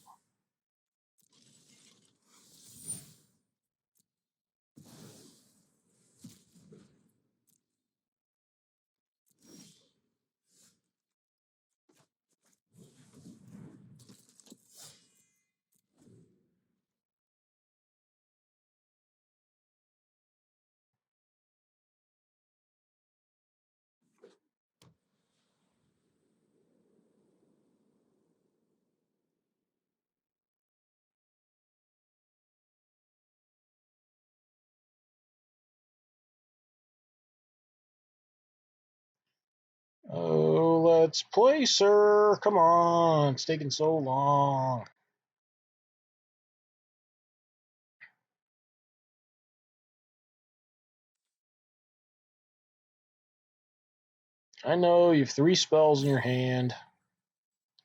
Oh, let's play, sir. Come on. It's taking so long. I know you have 3 spells in your hand.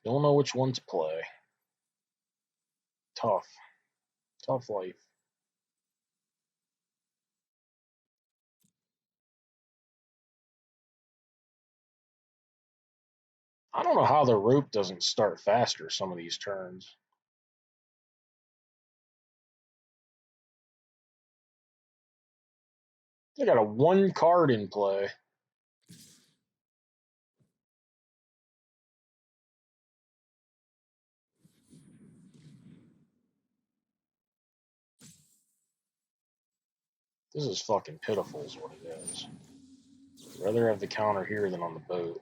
Don't know which one to play. Tough. Tough life. I don't know how the rope doesn't start faster some of these turns. They got a 1 card in play. This is fucking pitiful is what it is. I'd rather have the counter here than on the boat.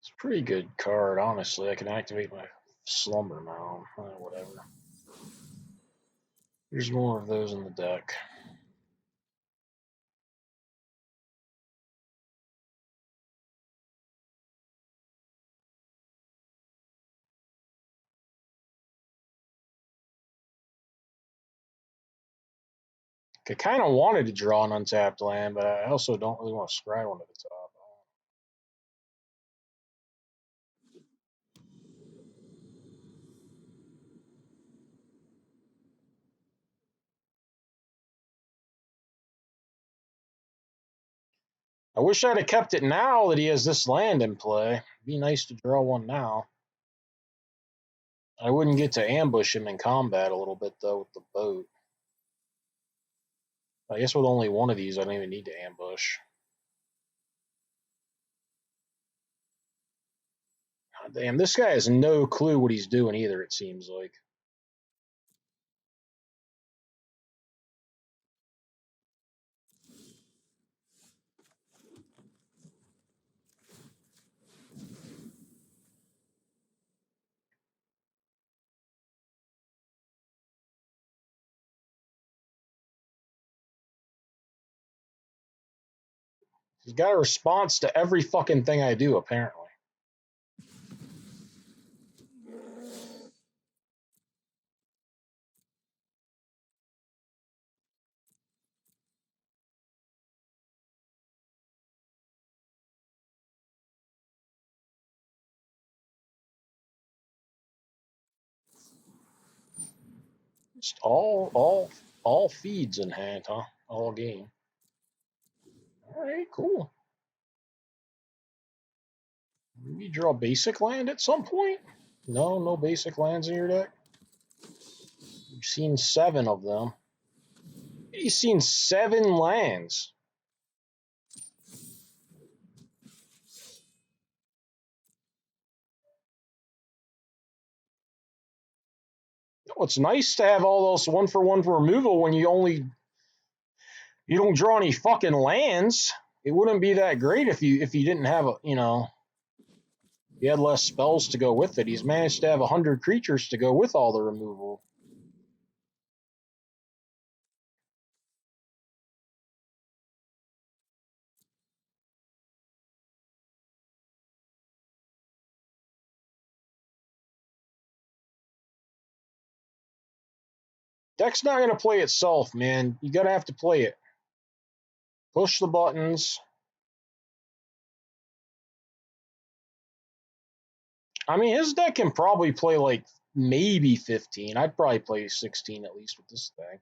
It's a pretty good card, honestly. I can activate my Slumber Mound. Whatever. There's more of those in the deck. I kind of wanted to draw an untapped land, but I also don't really want to scry one to the top. I wish I'd have kept it now that he has this land in play. It'd be nice to draw one now. I wouldn't get to ambush him in combat a little bit, though, with the boat. I guess with only one of these, I don't even need to ambush. God damn, this guy has no clue what he's doing either, it seems like. He's got a response to every fucking thing I do, apparently. Just all feeds in hand, huh? All game. All right, cool. Maybe draw basic land at some point? No basic lands in your deck? You've seen 7 of them. He's seen 7 lands. It's nice to have all those 1-for-1 for removal when you don't draw any fucking lands. It wouldn't be that great if you didn't have you had less spells to go with it. He's managed to have 100 creatures to go with all the removal. Deck's not going to play itself, man. You got to have to play it. Push the buttons. I mean, his deck can probably play like maybe 15. I'd probably play 16 at least with this thing.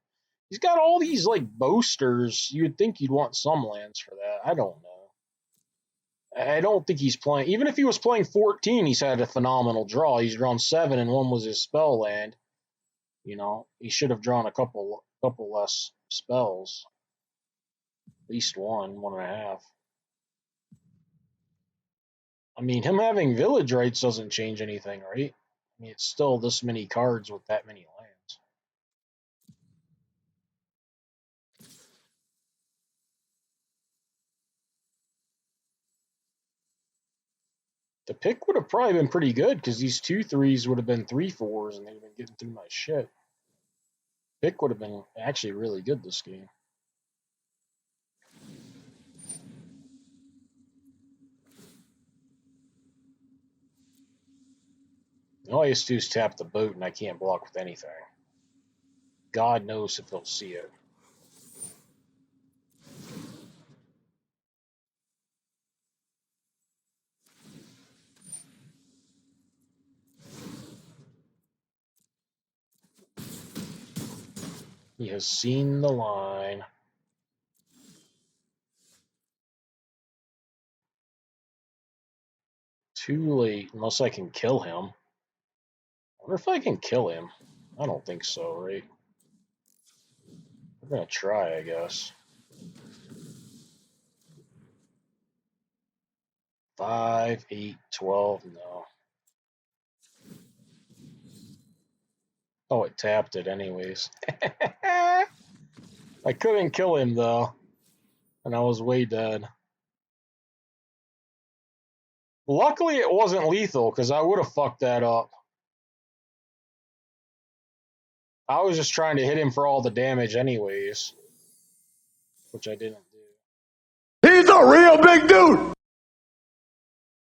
He's got all these like boasters. You'd think you'd want some lands for that. I don't know. I don't think he's playing. Even if he was playing 14, he's had a phenomenal draw. He's drawn 7, and 1 was his spell land. You know, he should have drawn a couple less spells. At least 1.5. I mean, him having village rights doesn't change anything, right? I mean, it's still this many cards with that many lands. The pick would have probably been pretty good because these 2/3s would have been 3/4s, and they'd have been getting through my shit. Pick would have been actually really good this game. All I have to do is tap the boat, and I can't block with anything. God knows if he'll see it. He has seen the line. Too late, unless I can kill him. I wonder if I can kill him. I don't think so, right? We're gonna try, I guess. 5, 8, 12, no. Oh, it tapped it anyways. I couldn't kill him though, and I was way dead. Luckily, it wasn't lethal because I would have fucked that up. I was just trying to hit him for all the damage anyways, which I didn't do. He's a real big dude.